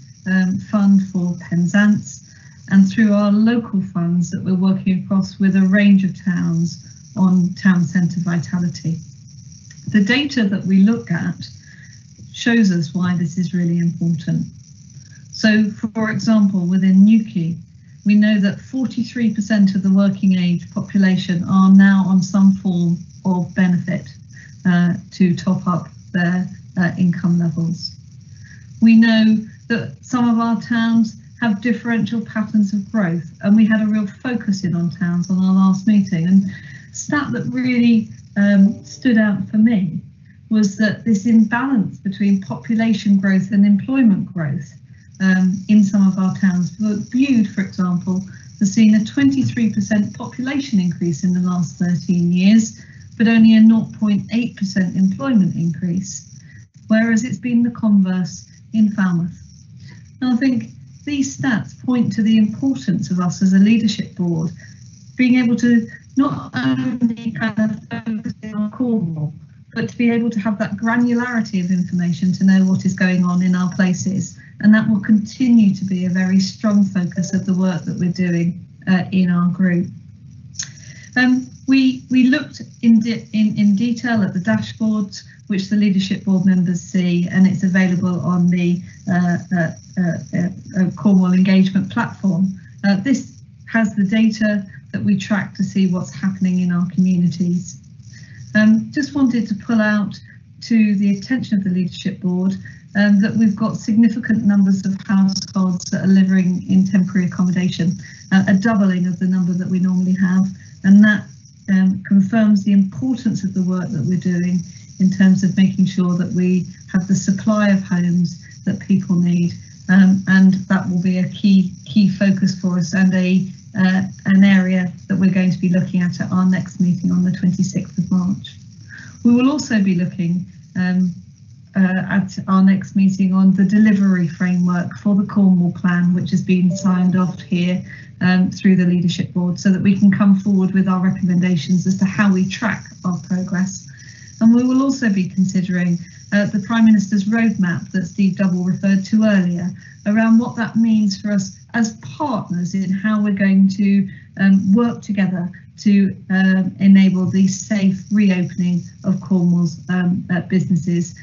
Fund for Penzance and through our local funds that we're working across with a range of towns on town centre vitality. The data that we look at shows us why this is really important. So, for example, within Newquay, we know that 43% of the working age population are now on some form of benefit to top up their income levels. We know that some of our towns have differential patterns of growth, and we had a real focus in on towns on our last meeting. And stat that really stood out for me was that this imbalance between population growth and employment growth in some of our towns, viewed, for example, has seen a 23% population increase in the last 13 years, but only a 0.8% employment increase, whereas it's been the converse in Falmouth. And I think these stats point to the importance of us as a leadership board being able to not only kind of focus on Cornwall, but to be able to have that granularity of information to know what is going on in our places. And that will continue to be a very strong focus of the work that we're doing in our group. We looked in detail at the dashboards, which the leadership board members see, and it's available on the Cornwall engagement platform. This has the data that we track to see what's happening in our communities. Just wanted to pull out to the attention of the leadership board that we've got significant numbers of households that are living in temporary accommodation, a doubling of the number that we normally have, and that confirms the importance of the work that we're doing in terms of making sure that we have the supply of homes that people need, and that will be a key focus for us and an area that we're going to be looking at our next meeting on the 26th of March. We will also be looking at our next meeting on the delivery framework for the Cornwall plan, which has been signed off here through the leadership board, so that we can come forward with our recommendations as to how we track our progress. And we will also be considering the Prime Minister's roadmap that Steve Double referred to earlier, around what that means for us as partners in how we're going to work together to enable the safe reopening of Cornwall's businesses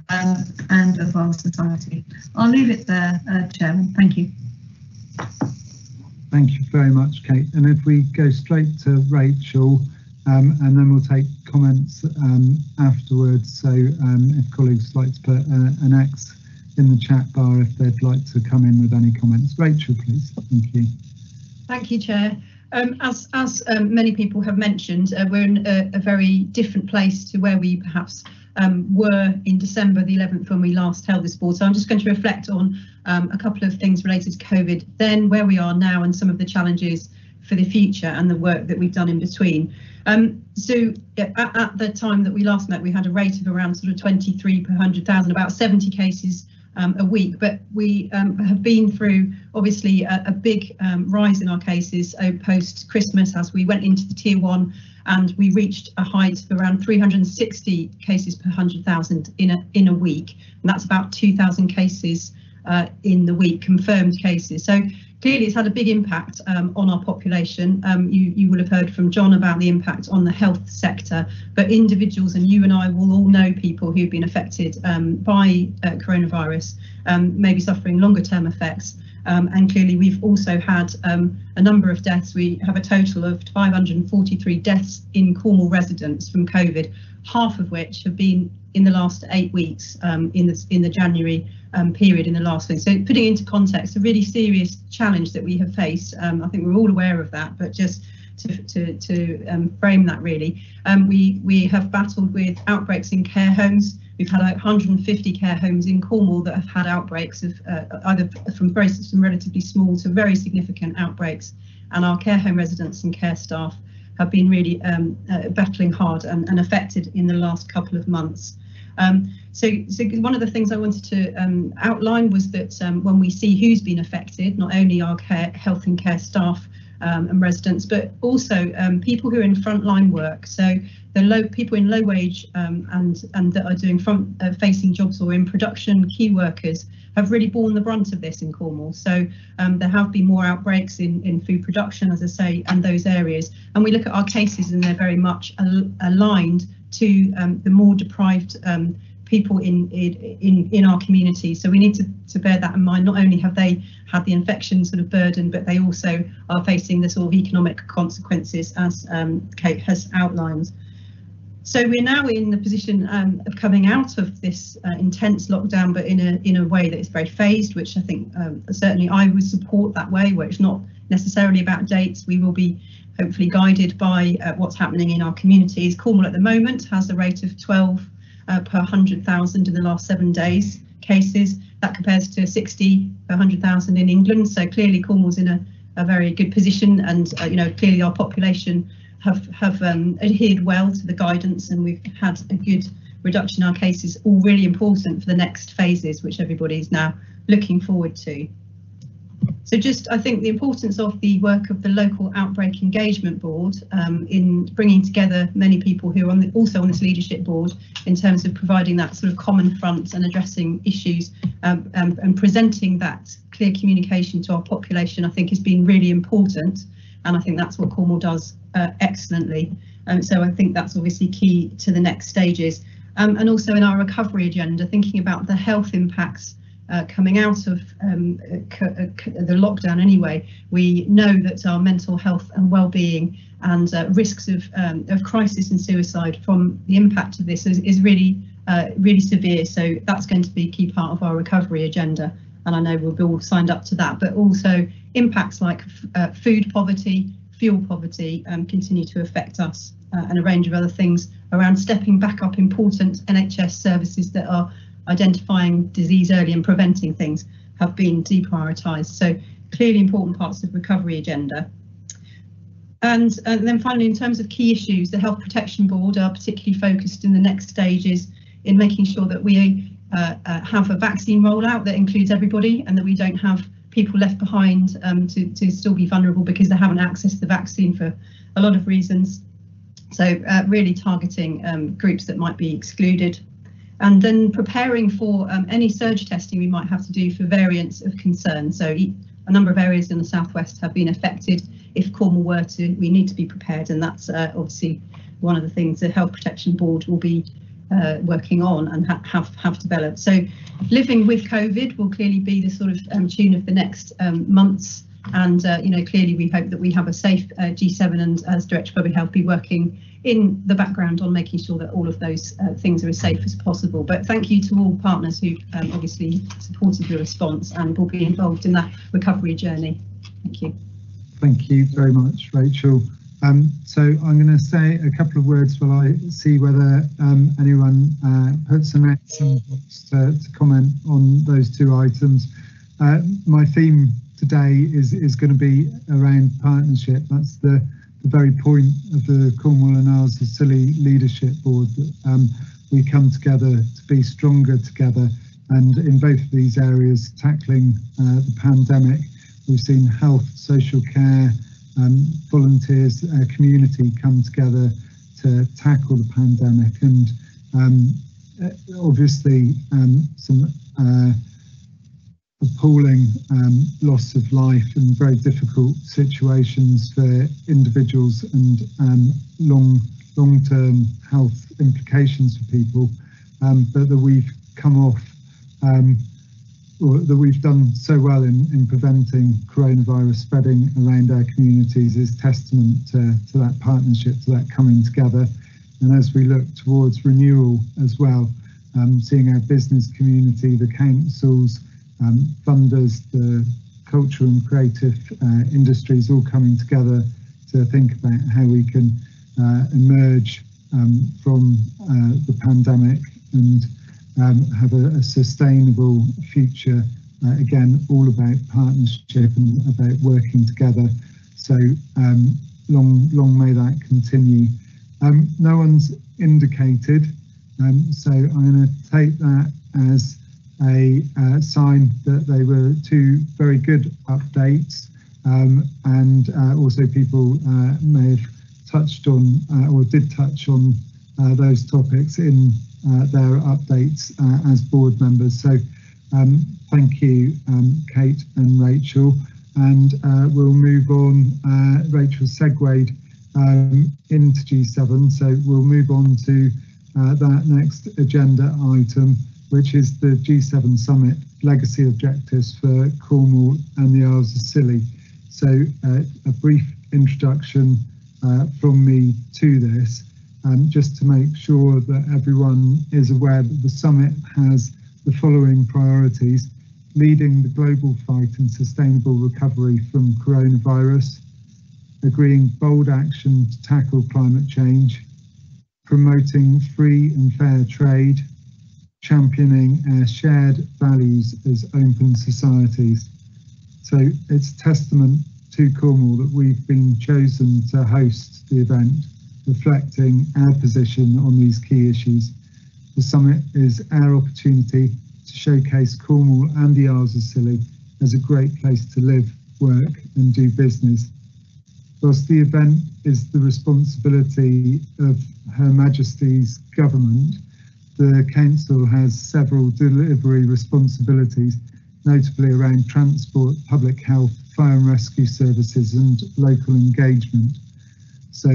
and of our society. I'll leave it there, Chairman. Thank you. Thank you very much, Kate. And if we go straight to Rachel, and then we'll take comments afterwards. So if colleagues like to put an X in the chat bar if they'd like to come in with any comments. Rachel, please. Thank you. Thank you, Chair. As many people have mentioned, we're in a very different place to where we perhaps were in December the 11th when we last held this board. So I'm just going to reflect on a couple of things related to COVID, then where we are now and some of the challenges for the future and the work that we've done in between. So at the time that we last met, we had a rate of around sort of 23 per 100,000, about 70 cases a week, but we have been through obviously a big rise in our cases post Christmas as we went into the tier 1, and we reached a height of around 360 cases per 100,000 in a week, and that's about 2,000 cases in the week, confirmed cases. So clearly it's had a big impact on our population. You will have heard from John about the impact on the health sector, but individuals, and you and I will all know people who've been affected by coronavirus, maybe suffering longer term effects. And clearly we've also had a number of deaths. We have a total of 543 deaths in Cornwall residents from COVID, half of which have been in the last 8 weeks in the January period in the last week. So putting into context a really serious challenge that we have faced. I think we're all aware of that, but just to frame that really, we have battled with outbreaks in care homes. We've had 150 care homes in Cornwall that have had outbreaks of either from some relatively small to very significant outbreaks, and our care home residents and care staff have been really battling hard and affected in the last couple of months. So one of the things I wanted to outline was that when we see who's been affected, not only our health and care staff and residents, but also people who are in frontline work. So the people in low wage and that are doing front-facing jobs or in production, key workers, have really borne the brunt of this in Cornwall. So there have been more outbreaks in food production, as I say, and those areas. And we look at our cases and they're very much aligned to the more deprived people in our community. So we need to bear that in mind. Not only have they had the infection sort of burden, but they also are facing the sort of economic consequences, as Kate has outlined. So we're now in the position of coming out of this intense lockdown, but in a way that is very phased, which I think certainly I would support that way, where it's not necessarily about dates. We will be hopefully guided by what's happening in our communities. Cornwall at the moment has a rate of 12 per 100,000 in the last 7 days cases. That compares to 60 per 100,000 in England. So clearly Cornwall's in a very good position, and clearly our population have adhered well to the guidance, and we've had a good reduction in our cases, all really important for the next phases, which everybody is now looking forward to. So just, I think the importance of the work of the local Outbreak Engagement Board in bringing together many people who are also on this leadership board in terms of providing that sort of common front and addressing issues and presenting that clear communication to our population, I think has been really important. And I think that's what Cornwall does excellently. So I think that's obviously key to the next stages. And also in our recovery agenda, thinking about the health impacts coming out of the lockdown anyway. We know that our mental health and well-being and risks of crisis and suicide from the impact of this is really severe. So that's going to be a key part of our recovery agenda. And I know we'll be all signed up to that, but also impacts like food poverty, fuel poverty continue to affect us, and a range of other things around stepping back up important NHS services that are identifying disease early and preventing things have been deprioritised. So clearly important parts of recovery agenda. And then finally, in terms of key issues, the Health Protection Board are particularly focused in the next stages in making sure that we have a vaccine rollout that includes everybody, and that we don't have people left behind to still be vulnerable because they haven't accessed the vaccine for a lot of reasons. So really targeting groups that might be excluded. And then preparing for any surge testing we might have to do for variants of concern. So a number of areas in the southwest have been affected. If Cornwall were to, we need to be prepared, and that's obviously one of the things the Health Protection Board will be working on and have developed. So living with COVID will clearly be the sort of tune of the next months. And clearly we hope that we have a safe G7, and as Director of Public Health be working in the background on making sure that all of those things are as safe as possible. But thank you to all partners who obviously supported the response and will be involved in that recovery journey. Thank you. Thank you very much, Rachel. So I'm going to say a couple of words while I see whether anyone puts an X in the box to comment on those two items. My theme today is going to be around partnership. That's the very point of the Cornwall and Isles of Scilly Leadership Board, that we come together to be stronger together, and in both of these areas tackling the pandemic. We've seen health, social care, volunteers, community come together to tackle the pandemic, and obviously some appalling loss of life and very difficult situations for individuals, and long-term health implications for people, but that we've come off, or that we've done so well in preventing coronavirus spreading around our communities is testament to that partnership, to that coming together. And as we look towards renewal as well, seeing our business community, the councils, funders, the cultural and creative industries all coming together to think about how we can emerge from the pandemic and have a sustainable future. Again, all about partnership and about working together. So long may that continue. No one's indicated, so I'm going to take that as a sign that they were two very good updates, and also people may have touched on or did touch on those topics in their updates as board members. So thank you, Kate and Rachel, and we'll move on. Rachel segued into G7, so we'll move on to that next agenda item, which is the G7 Summit Legacy Objectives for Cornwall and the Isles of Scilly. So a brief introduction from me to this, just to make sure that everyone is aware that the summit has the following priorities: leading the global fight and sustainable recovery from coronavirus, agreeing bold action to tackle climate change, promoting free and fair trade, championing our shared values as open societies. So it's testament to Cornwall that we've been chosen to host the event, reflecting our position on these key issues. The summit is our opportunity to showcase Cornwall and the Isles of Scilly as a great place to live, work and do business. Whilst the event is the responsibility of Her Majesty's government, the Council has several delivery responsibilities, notably around transport, public health, fire and rescue services and local engagement. So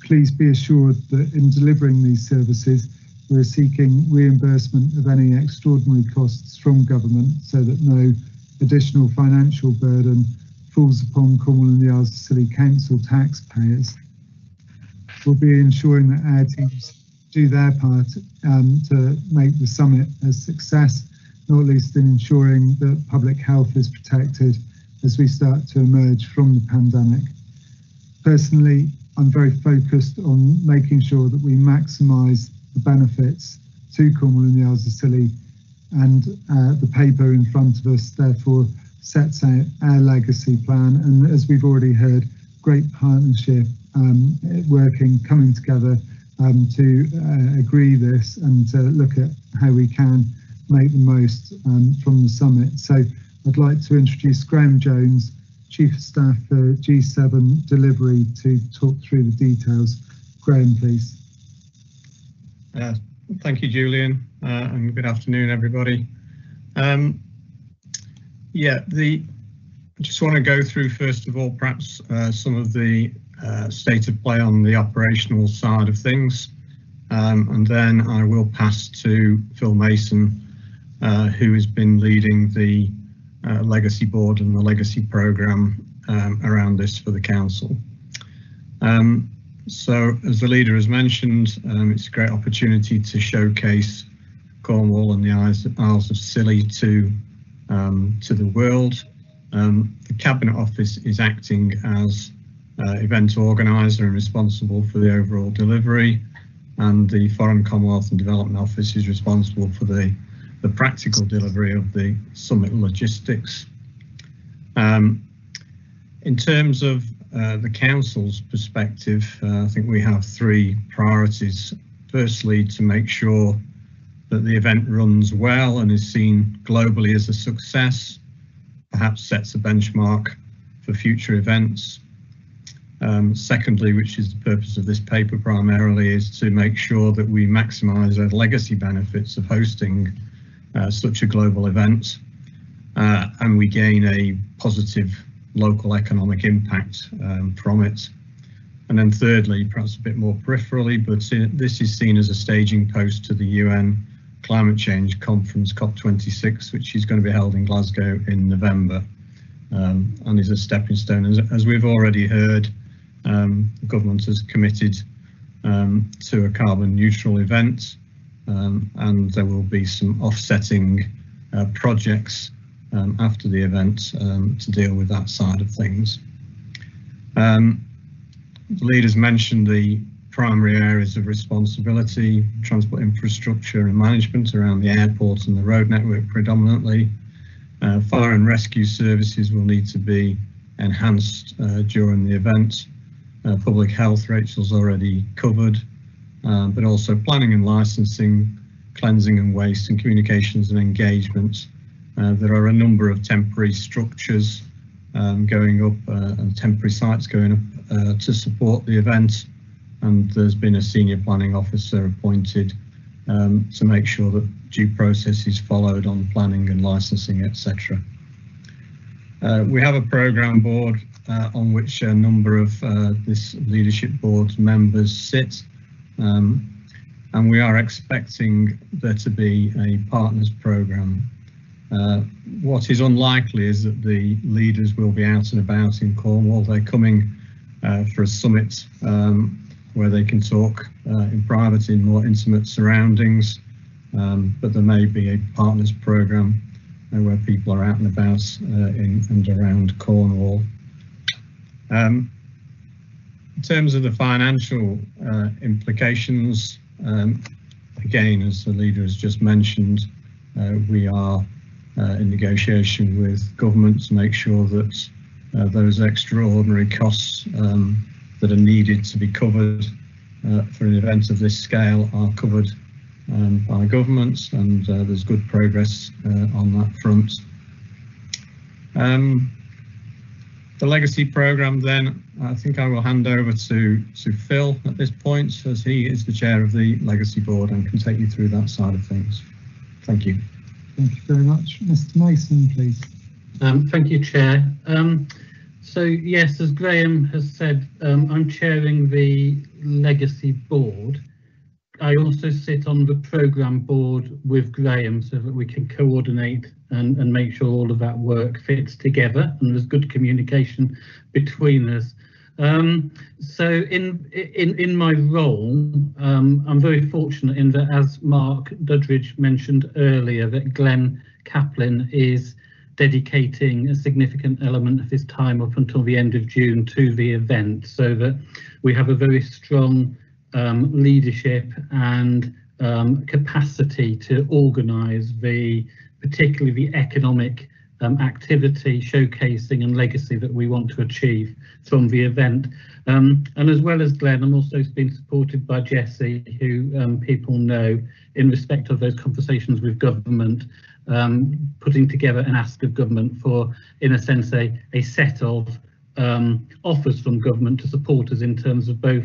please be assured that in delivering these services, we're seeking reimbursement of any extraordinary costs from government so that no additional financial burden falls upon Cornwall and the Isles of Scilly Council taxpayers. We'll be ensuring that our teams do their part to make the summit a success, not least in ensuring that public health is protected as we start to emerge from the pandemic. Personally, I'm very focused on making sure that we maximise the benefits to Cornwall and the Isles of Scilly, and the paper in front of us therefore sets out our legacy plan, and as we've already heard, great partnership coming together to agree this and to look at how we can make the most from the summit. So I'd like to introduce Graham Jones, Chief of Staff for G7 Delivery, to talk through the details. Graham, please. Thank you, Julian, and good afternoon, everybody. I just want to go through, first of all, perhaps some of the state of play on the operational side of things, and then I will pass to Phil Mason, who has been leading the Legacy Board and the Legacy Programme around this for the Council. So as the leader has mentioned, it's a great opportunity to showcase Cornwall and the Isles of Scilly to the world. The Cabinet Office is acting as event organiser and responsible for the overall delivery, and the Foreign, Commonwealth and Development Office is responsible for the practical delivery of the summit logistics. In terms of the Council's perspective, I think we have three priorities. Firstly, to make sure that the event runs well and is seen globally as a success, perhaps sets a benchmark for future events. Secondly, which is the purpose of this paper primarily, is to make sure that we maximise the legacy benefits of hosting such a global event, and we gain a positive local economic impact from it. And then thirdly, perhaps a bit more peripherally, but this is seen as a staging post to the UN Climate Change Conference COP26, which is going to be held in Glasgow in November, and is a stepping stone. As we've already heard, the government has committed to a carbon neutral event, and there will be some offsetting projects after the event to deal with that side of things. The leaders mentioned the primary areas of responsibility: transport infrastructure and management around the airport and the road network predominantly. Fire and rescue services will need to be enhanced during the event. Public health, Rachel's already covered, but also planning and licensing, cleansing and waste, and communications and engagement. There are a number of temporary structures going up and temporary sites going up to support the event, and there's been a senior planning officer appointed to make sure that due process is followed on planning and licensing, etc. We have a programme board on which a number of this leadership board members sit, and we are expecting there to be a partners programme. What is unlikely is that the leaders will be out and about in Cornwall. They're coming for a summit where they can talk in private in more intimate surroundings, but there may be a partners programme where people are out and about in and around Cornwall. In terms of the financial implications, again, as the leader has just mentioned, we are in negotiation with government to make sure that those extraordinary costs that are needed to be covered for an event of this scale are covered by government, and there's good progress on that front. The legacy programme then, I think I will hand over to Phil at this point, as he is the chair of the legacy board and can take you through that side of things. Thank you. Thank you very much. Mr. Mason, please. Thank you, Chair. So yes, as Graham has said, I'm chairing the legacy board. I also sit on the programme board with Graham so that we can coordinate and make sure all of that work fits together and there's good communication between us. So in my role, I'm very fortunate in that, as Mark Dudridge mentioned earlier, that Glenn Kaplan is dedicating a significant element of his time up until the end of June to the event, so that we have a very strong leadership and capacity to organise particularly the economic activity, showcasing and legacy that we want to achieve from the event. And as well as Glenn, I'm also being supported by Jessie, who people know in respect of those conversations with government, putting together an ask of government for, in a sense, a set of offers from government to support us in terms of both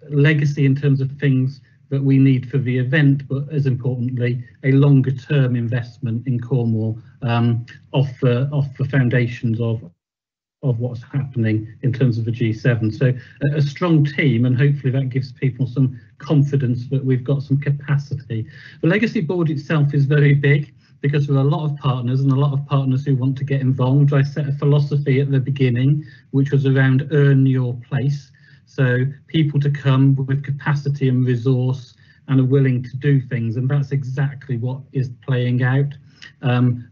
legacy, in terms of things that we need for the event, but as importantly, a longer term investment in Cornwall off the foundations of what's happening in terms of the G7. So a strong team, and hopefully that gives people some confidence that we've got some capacity. The legacy board itself is very big because there are a lot of partners and a lot of partners who want to get involved. I set a philosophy at the beginning, which was around earn your place. So people to come with capacity and resource and are willing to do things, and that's exactly what is playing out.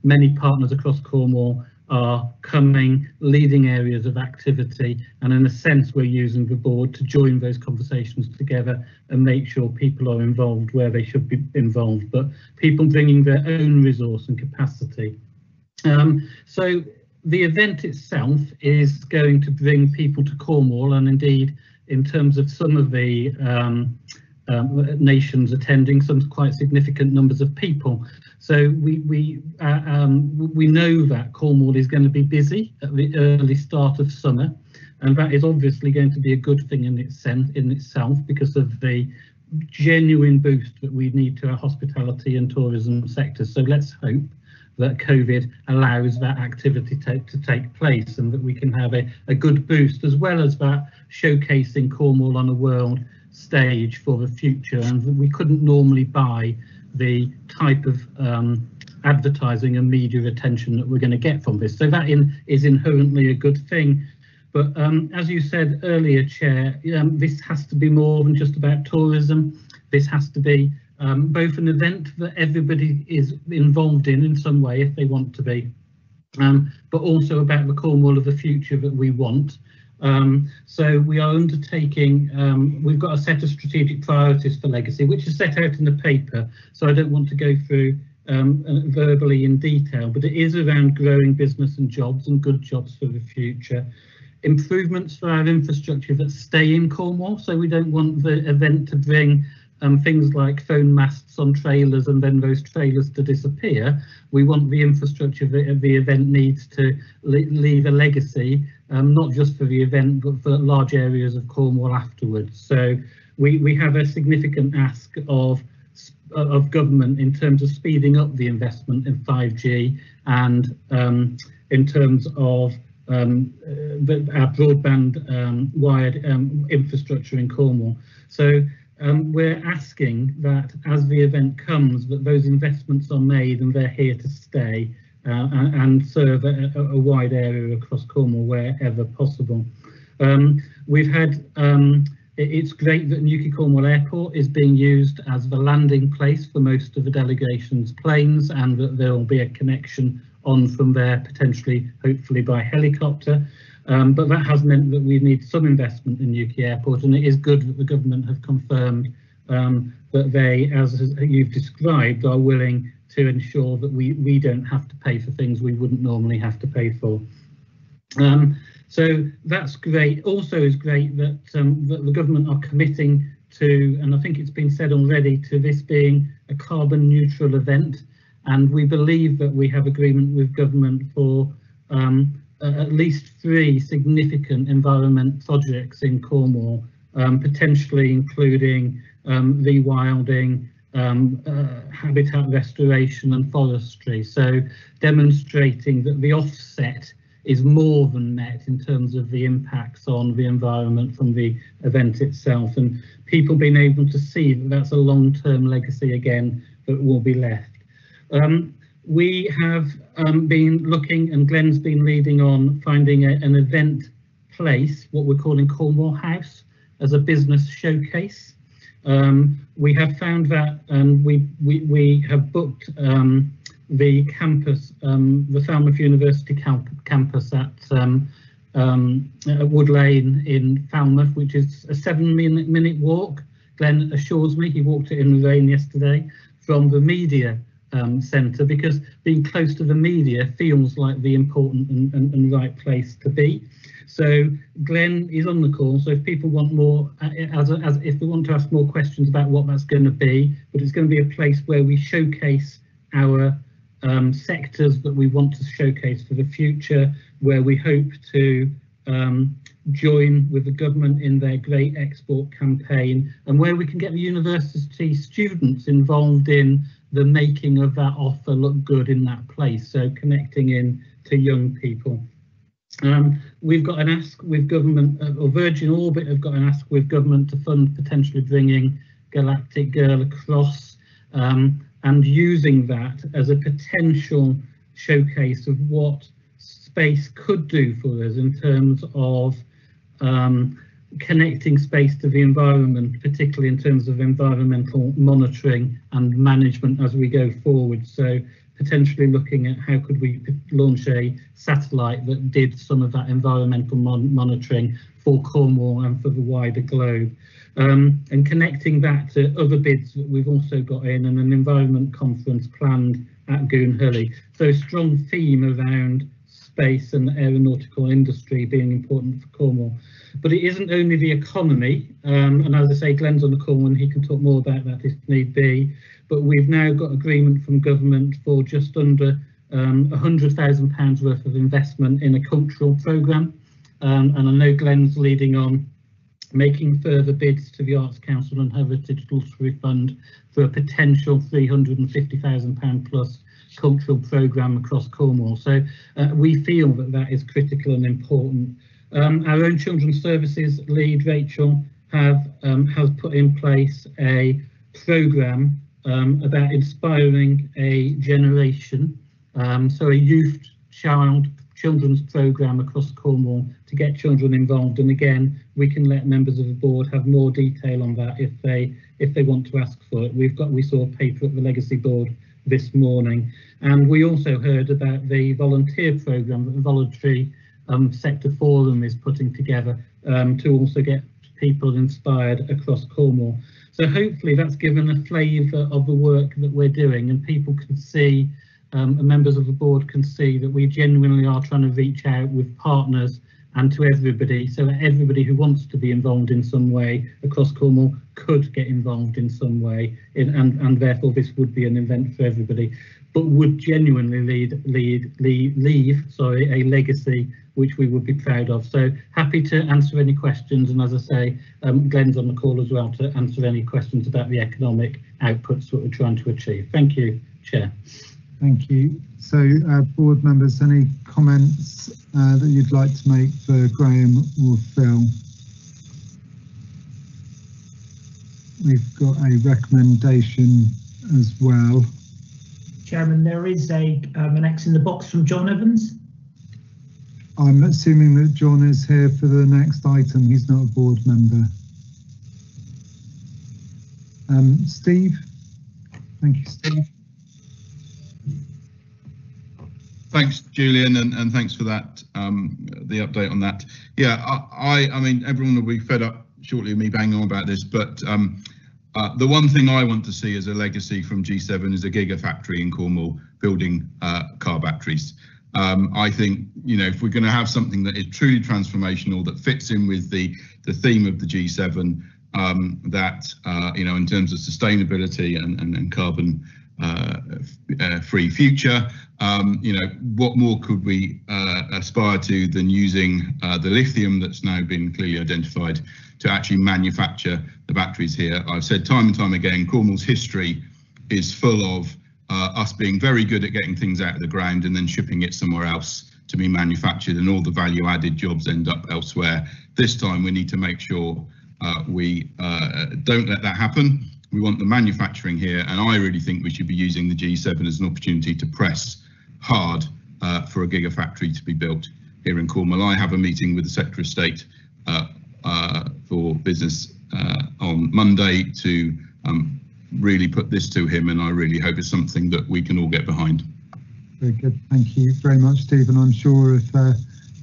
Many partners across Cornwall are coming, leading areas of activity, and in a sense we're using the board to join those conversations together and make sure people are involved where they should be involved, but people bringing their own resource and capacity. So the event itself is going to bring people to Cornwall, and indeed in terms of some of the nations attending, some quite significant numbers of people. So we know that Cornwall is going to be busy at the early start of summer, and that is obviously going to be a good thing in itself because of the genuine boost that we need to our hospitality and tourism sectors. So let's hope that COVID allows that activity to take place and that we can have a good boost, as well as that showcasing Cornwall on a world stage for the future, and that we couldn't normally buy the type of advertising and media attention that we're going to get from this. So that is inherently a good thing. But as you said earlier, Chair, this has to be more than just about tourism. This has to be both an event that everybody is involved in some way if they want to be, but also about the Cornwall of the future that we want. So we are undertaking, we've got a set of strategic priorities for legacy, which is set out in the paper, so I don't want to go through verbally in detail, but it is around growing business and jobs and good jobs for the future. Improvements for our infrastructure that stay in Cornwall, so we don't want the event to bring things like phone masts on trailers and then those trailers to disappear. We want the infrastructure that the event needs to leave a legacy, not just for the event but for large areas of Cornwall afterwards. So we have a significant ask of government in terms of speeding up the investment in 5G and in terms of our broadband wired infrastructure in Cornwall. So we're asking that as the event comes, that those investments are made and they're here to stay and serve a wide area across Cornwall wherever possible. We've had, it's great that Newquay Cornwall Airport is being used as the landing place for most of the delegation's planes, and that there will be a connection on from there, potentially, hopefully by helicopter. But that has meant that we need some investment in Newquay Airport, and it is good that the government have confirmed that they, as you've described, are willing to ensure that we don't have to pay for things we wouldn't normally have to pay for. So that's great. Also is great that, that the government are committing to, and I think it's been said already, to this being a carbon neutral event. And we believe that we have agreement with government for at least 3 significant environment projects in Cornwall, potentially including rewilding, habitat restoration and forestry. So demonstrating that the offset is more than met in terms of the impacts on the environment from the event itself, and people being able to see that that's a long-term legacy again that will be left. We have been looking, and Glenn's been leading on finding an event place, what we're calling Cornwall House, as a business showcase. We have found that, and we have booked the campus, the Falmouth University campus at Wood Lane in Falmouth, which is a 7-minute walk. Glenn assures me he walked it in the rain yesterday from the media centre, because being close to the media feels like the important and right place to be. So Glenn is on the call, so if people want more, if they want to ask more questions about what that's going to be, but it's going to be a place where we showcase our sectors that we want to showcase for the future, where we hope to join with the government in their Great Export campaign, and where we can get the university students involved in the making of that offer look good in that place, so connecting in to young people. We've got an ask with government, or Virgin Orbit have got an ask with government to fund potentially bringing Galactic Girl across, and using that as a potential showcase of what space could do for us in terms of connecting space to the environment, particularly in terms of environmental monitoring and management as we go forward. So potentially looking at how could we launch a satellite that did some of that environmental monitoring for Cornwall and for the wider globe. And connecting that to other bids that we've also got in, and an environment conference planned at Goonhilly. So a strong theme around space and aeronautical industry being important for Cornwall. But it isn't only the economy, and as I say, Glenn's on the call and he can talk more about that if need be, but we've now got agreement from government for just under £100,000 worth of investment in a cultural programme, and I know Glenn's leading on making further bids to the Arts Council and Heritage Lottery Fund for a potential £350,000 plus cultural programme across Cornwall. So we feel that that is critical and important. Our own Children's Services lead, Rachel, has put in place a programme about inspiring a generation, so a children's programme across Cornwall to get children involved. And again, we can let members of the board have more detail on that if they want to ask for it. We saw a paper at the Legacy Board this morning, and we also heard about the volunteer programme that the Voluntary Sector Forum is putting together to also get people inspired across Cornwall. So hopefully that's given a flavour of the work that we're doing, and people can see, and members of the board can see, that we genuinely are trying to reach out with partners and to everybody, so that everybody who wants to be involved in some way across Cornwall could get involved in some way, and therefore this would be an event for everybody, but would genuinely leave a legacy which we would be proud of. So happy to answer any questions, and as I say, Glenn's on the call as well to answer any questions about the economic outputs that we're trying to achieve. Thank you, Chair. Thank you. So board members, any comments that you'd like to make for Graham or Phil? We've got a recommendation as well. Chairman, there is an X in the box from John Evans. I'm assuming that John is here for the next item. He's not a board member. Steve? Thank you, Steve. Thanks, Julian, and thanks for that, the update on that. Yeah, I mean, everyone will be fed up shortly of me banging on about this, but the one thing I want to see as a legacy from G7 is a gigafactory in Cornwall building car batteries. I think, you know, if we're going to have something that is truly transformational, that fits in with the theme of the G7, that, you know, in terms of sustainability and carbon free future, you know, what more could we aspire to than using the lithium that's now been clearly identified to actually manufacture the batteries here. I've said time and time again, Cornwall's history is full of us being very good at getting things out of the ground and then shipping it somewhere else to be manufactured, and all the value added jobs end up elsewhere. This time we need to make sure we don't let that happen. We want the manufacturing here, and I really think we should be using the G7 as an opportunity to press hard for a gigafactory to be built here in Cornwall. I have a meeting with the Secretary of State for Business on Monday to really put this to him, and I really hope it's something that we can all get behind. Very good, thank you very much, Stephen. I'm sure if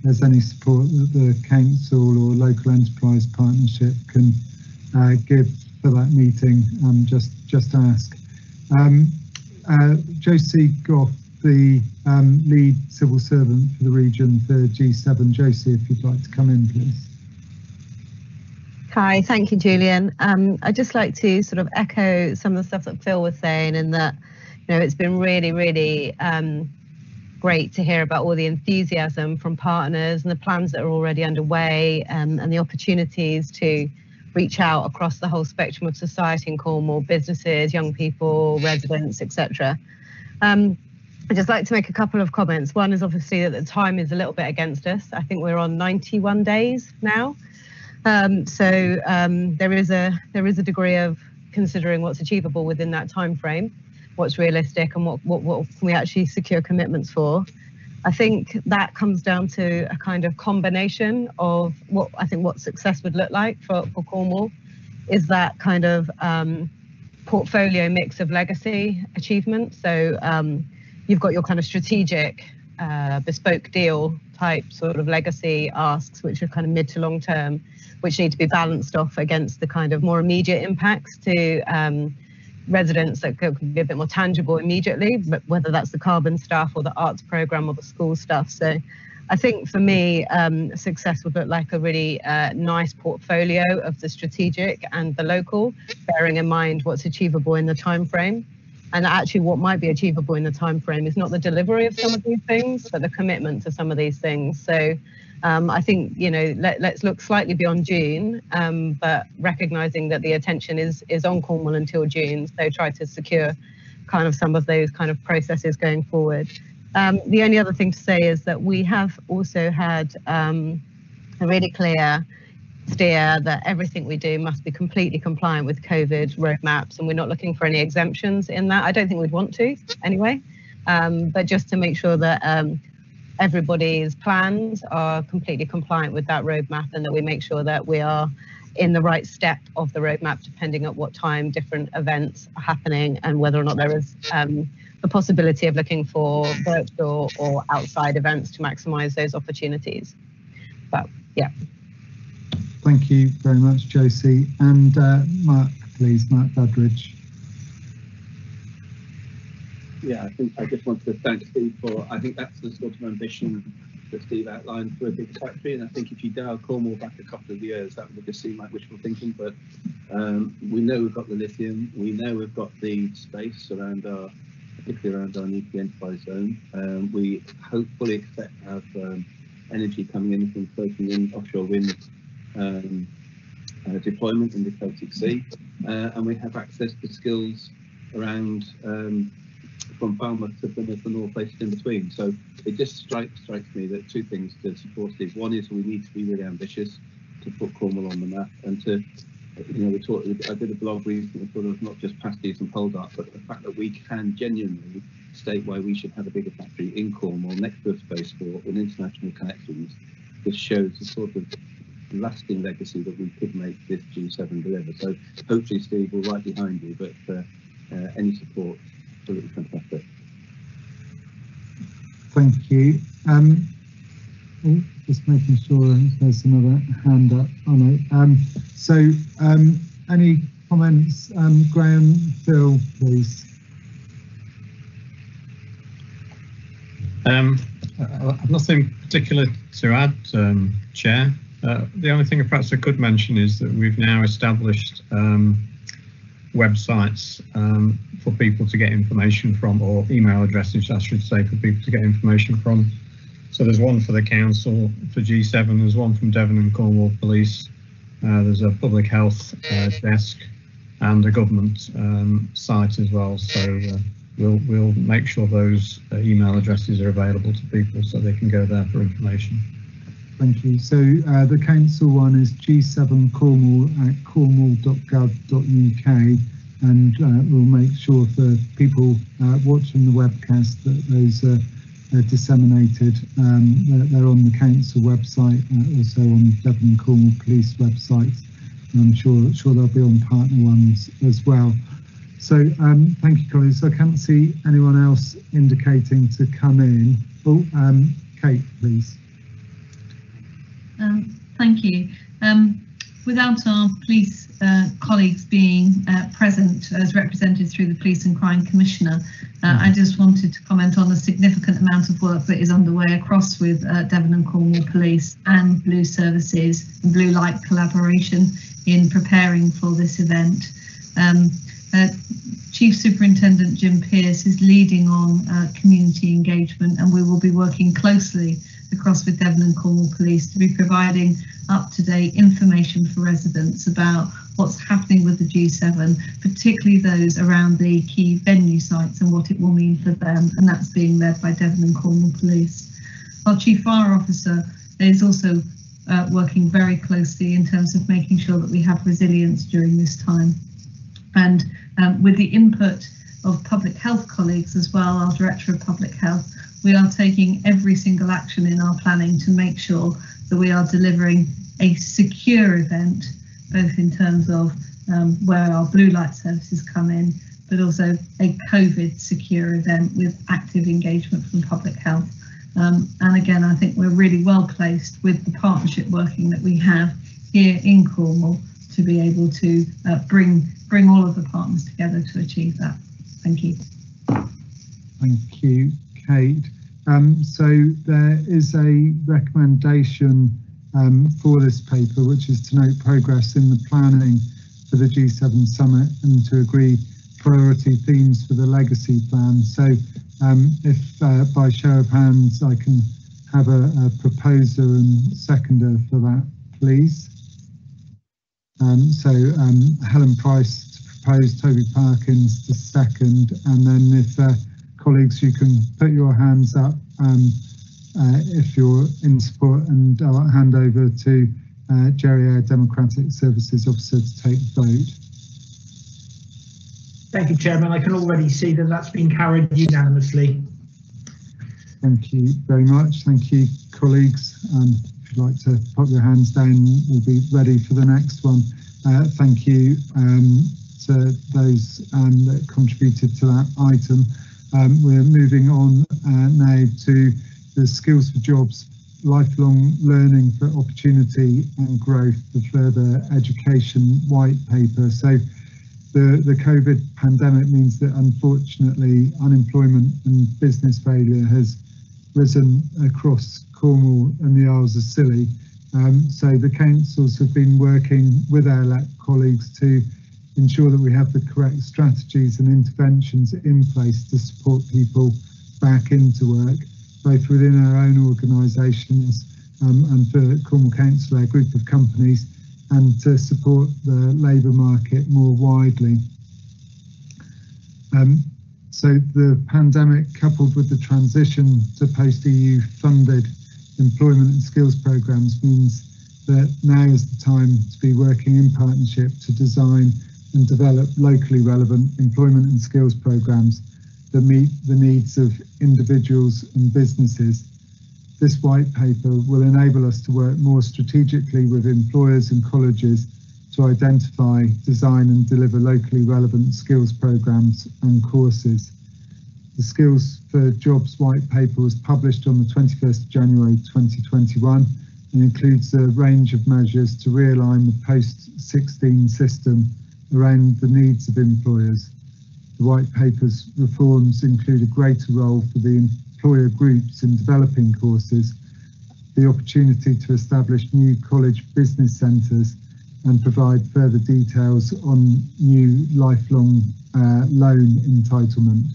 there's any support that the council or local enterprise partnership can give for that meeting, just ask. Josie Goff, the lead civil servant for the region for G7. Josie, if you'd like to come in, please. Hi, thank you, Julian. I'd just like to sort of echo some of the stuff that Phil was saying, in that, you know, it's been really great to hear about all the enthusiasm from partners and the plans that are already underway, and the opportunities to reach out across the whole spectrum of society in Cornwall, businesses, young people, residents, etc. I'd just like to make a couple of comments. One is obviously that the time is a little bit against us. I think we're on 91 days now. So there is a degree of considering what's achievable within that time frame, what's realistic, and what can we actually secure commitments for. I think that comes down to a kind of combination of what success would look like for Cornwall, is that kind of portfolio mix of legacy achievements. So you've got your kind of strategic bespoke deal type sort of legacy asks, which are kind of mid to long term, which need to be balanced off against the kind of more immediate impacts to residents that could be a bit more tangible immediately, but whether that's the carbon stuff or the arts program or the school stuff. So I think for me, success would look like a really nice portfolio of the strategic and the local, bearing in mind what's achievable in the time frame. And actually what might be achievable in the time frame is not the delivery of some of these things, but the commitment to some of these things. So I think, you know, let's look slightly beyond June, but recognizing that the attention is on Cornwall until June. So try to secure kind of some of those kind of processes going forward. The only other thing to say is that we have also had a really clear steer that everything we do must be completely compliant with COVID roadmaps, and we're not looking for any exemptions in that. I don't think we'd want to anyway, but just to make sure that everybody's plans are completely compliant with that roadmap, and that we make sure that we are in the right step of the roadmap depending on what time different events are happening and whether or not there is the possibility of looking for virtual or outside events to maximise those opportunities. But yeah. Thank you very much, Josie. And Mark, please, Mark Budridge. Yeah, I think I just wanted to thank Steve for, I think that's the sort of ambition that Steve outlined for a big factory. And I think if you dial Cornwall back a couple of years, that would just seem like wishful thinking. But we know we've got the lithium, we know we've got the space around our, particularly around our nuclear enterprise zone. We hopefully expect to have energy coming in from floating wind, offshore wind deployment in the Celtic Sea, and we have access to skills around from Falmouth to Plymouth and all places in between. So it just strikes me that two things to support these. One is we need to be really ambitious to put Cornwall on the map, and to, you know, I did a blog recently sort of not just pasties and pole dart, but the fact that we can genuinely state why we should have a bigger factory in Cornwall next to a spaceport with international connections. This shows the sort of lasting legacy that we could make this G7 deliver. So hopefully Steve will right behind you, but any support, absolutely fantastic. Thank you. Just making sure there's another hand up on it. Any comments? Graham, Phil, please. I've nothing particular to add, Chair. The only thing perhaps I could mention is that we've now established websites for people to get information from, or email addresses, I should say, for people to get information from. So there's one for the council for G7, there's one from Devon and Cornwall Police, there's a public health desk and a government site as well. So we'll make sure those email addresses are available to people so they can go there for information. Thank you. So the council one is G7Cornwall at cornwall.gov.uk, and we'll make sure for people watching the webcast that those are disseminated. They're on the council website, also on Devon and Cornwall Police websites. I'm sure they'll be on partner ones as well. So thank you, colleagues. I can't see anyone else indicating to come in. Oh, Kate, please. Thank you. Without our police colleagues being present as represented through the Police and Crime Commissioner, I just wanted to comment on the significant amount of work that is underway across with Devon and Cornwall Police and Blue Services and Blue Light collaboration in preparing for this event. Chief Superintendent Jim Pearce is leading on community engagement, and we will be working closely across with Devon and Cornwall Police to be providing up-to-date information for residents about what's happening with the G7, particularly those around the key venue sites and what it will mean for them, and that's being led by Devon and Cornwall Police. Our Chief Fire Officer is also working very closely in terms of making sure that we have resilience during this time. And with the input of public health colleagues as well, our Director of Public Health, we are taking every single action in our planning to make sure that we are delivering a secure event, both in terms of where our blue light services come in, but also a COVID secure event with active engagement from public health. And again, I think we're really well placed with the partnership working that we have here in Cornwall to be able to bring all of the partners together to achieve that. Thank you. Thank you, Kate. So there is a recommendation for this paper, which is to note progress in the planning for the G7 summit and to agree priority themes for the legacy plan. So if by show of hands I can have a proposer and seconder for that, please. Helen Price to propose, Toby Parkins to second, and then if colleagues, you can put your hands up if you're in support, and I'll hand over to Jerry Eyre, Democratic Services Officer, to take the vote. Thank you, Chairman. I can already see that that's been carried unanimously. Thank you very much. Thank you, colleagues. If you'd like to put your hands down, we'll be ready for the next one. Thank you to those that contributed to that item. We're moving on now to the Skills for Jobs, Lifelong Learning for Opportunity and Growth, the Further Education White Paper. So the COVID pandemic means that unfortunately unemployment and business failure has risen across Cornwall and the Isles of Scilly. So the councils have been working with our elect colleagues to ensure that we have the correct strategies and interventions in place to support people back into work, both within our own organisations and for Cornwall Council, our group of companies, and to support the labour market more widely. So the pandemic, coupled with the transition to post-EU funded employment and skills programmes, means that now is the time to be working in partnership to design and develop locally relevant employment and skills programmes that meet the needs of individuals and businesses. This white paper will enable us to work more strategically with employers and colleges to identify, design and deliver locally relevant skills programmes and courses. The Skills for Jobs white paper was published on the 21st of January 2021 and includes a range of measures to realign the post-16 system around the needs of employers. The white paper's reforms include a greater role for the employer groups in developing courses, the opportunity to establish new college business centres and provide further details on new lifelong loan entitlement.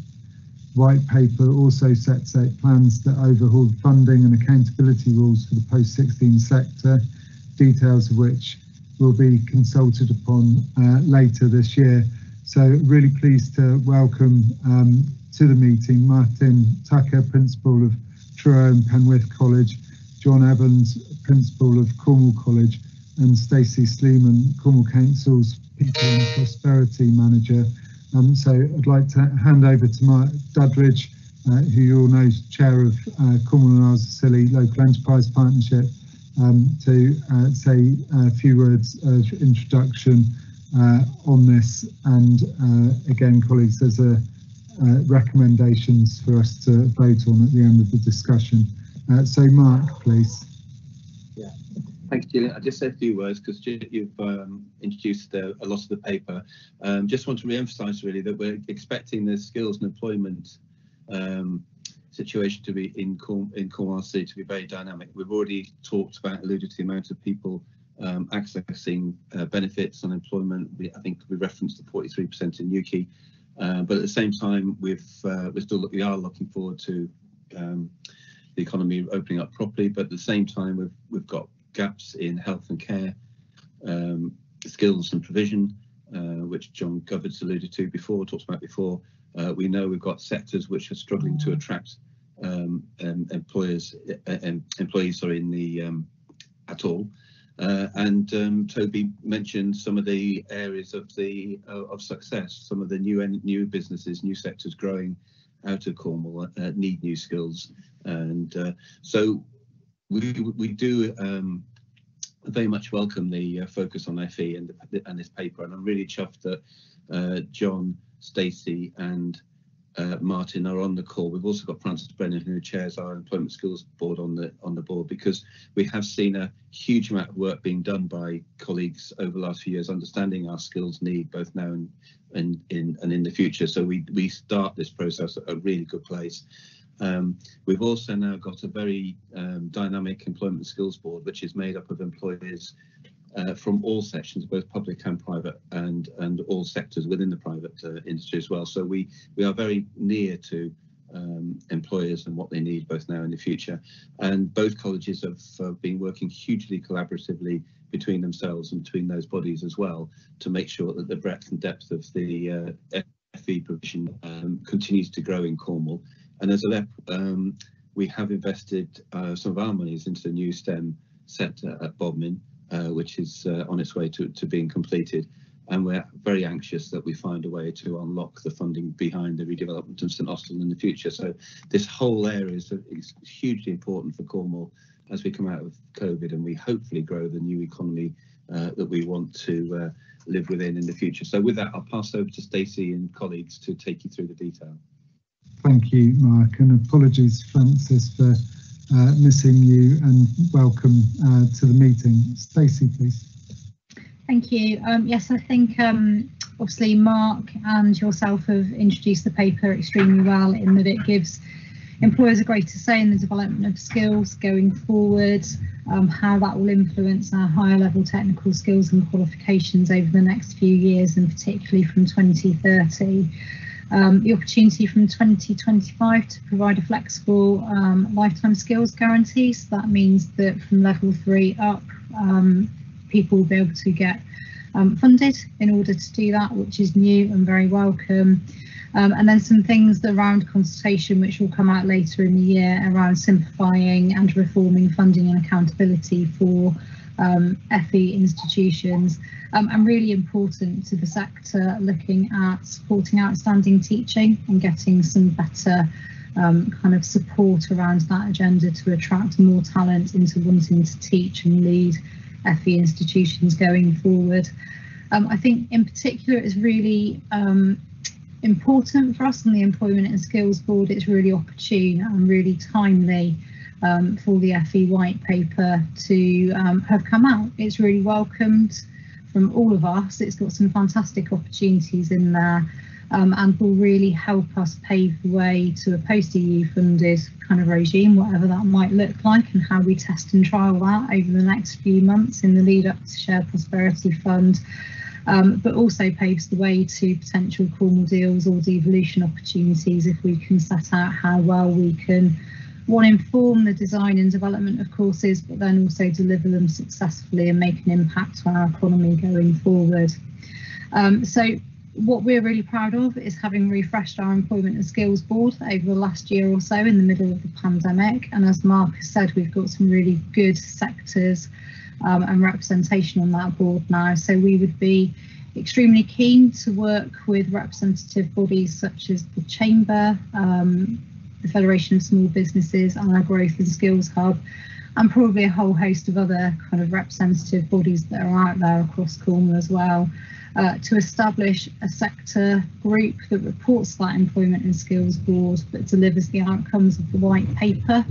The white paper also sets out plans to overhaul funding and accountability rules for the post-16 sector, details of which will be consulted upon later this year. So really pleased to welcome to the meeting Martin Tucker, Principal of Truro and Penwith College, John Evans, Principal of Cornwall College, and Stacey Sleeman, Cornwall Council's People and Prosperity Manager. So I'd like to hand over to Mark Dudridge, who you all know is Chair of Cornwall and Isles of Scilly Local Enterprise Partnership, to say a few words of introduction on this. And again, colleagues, there's recommendations for us to vote on at the end of the discussion. So Mark, please. Yeah, thank you, Julian. I'll just say a few words because you've introduced a lot of the paper. Just want to re-emphasise really that we're expecting the skills and employment situation to be in Cornwall City to be very dynamic. We've already alluded to the amount of people accessing benefits on employment. I think we referenced the 43% in Newquay, but at the same time we are looking forward to the economy opening up properly, but at the same time we've got gaps in health and care, skills and provision, which John Govertz alluded to before, talked about before. We know we've got sectors which are struggling to attract employees at all. And Toby mentioned some of the areas of success, some of the new businesses, new sectors growing out of Cornwall need new skills, and so we do very much welcome the focus on FE and this paper, and I'm really chuffed that John, Stacey and Martin are on the call. We've also got Francis Brennan, who chairs our Employment Skills Board on the board, because we have seen a huge amount of work being done by colleagues over the last few years, understanding our skills need both now and in the future. So we start this process at a really good place. We've also now got a very dynamic Employment Skills Board, which is made up of employers from all sections, both public and private, and all sectors within the private industry as well. So we are very near to employers and what they need both now and in the future. And both colleges have been working hugely collaboratively between themselves and between those bodies as well, to make sure that the breadth and depth of the FE provision continues to grow in Cornwall. And as a LEP, we have invested some of our monies into the new STEM sector at Bodmin, which is on its way to being completed, and we're very anxious that we find a way to unlock the funding behind the redevelopment of St Austell in the future. So this whole area is hugely important for Cornwall as we come out of COVID, and we hopefully grow the new economy that we want to live within in the future. So with that, I'll pass over to Stacey and colleagues to take you through the detail. Thank you, Mark, and apologies, Francis, for missing you, and welcome to the meeting. Stacey, please. Thank you. Yes, I think obviously Mark and yourself have introduced the paper extremely well, in that it gives employers a greater say in the development of skills going forward, how that will influence our higher level technical skills and qualifications over the next few years, and particularly from 2030. The opportunity from 2025 to provide a flexible lifetime skills guarantee. So that means that from level 3 up, people will be able to get funded in order to do that, which is new and very welcome. And then some things around consultation, which will come out later in the year, around simplifying and reforming funding and accountability for FE institutions, and really important to the sector, looking at supporting outstanding teaching and getting some better kind of support around that agenda to attract more talent into wanting to teach and lead FE institutions going forward. I think in particular it's really important for us on the Employment and Skills Board. It's really opportune and really timely for the FE white paper to have come out. It's really welcomed from all of us. It's got some fantastic opportunities in there, and will really help us pave the way to a post-EU funded kind of regime, whatever that might look like, and how we test and trial that over the next few months in the lead up to Shared Prosperity Fund. But also paves the way to potential Cornwall deals or devolution opportunities if we can set out how well we can, one, inform the design and development of courses, but then also deliver them successfully and make an impact on our economy going forward. So what we're really proud of is having refreshed our Employment and Skills Board over the last year or so in the middle of the pandemic. And as Mark has said, we've got some really good sectors and representation on that board now. So we would be extremely keen to work with representative bodies such as the Chamber, the Federation of Small Businesses, and our Growth and Skills Hub, and probably a whole host of other kind of representative bodies that are out there across Cornwall as well, to establish a sector group that reports that Employment and Skills Board but delivers the outcomes of the white paper.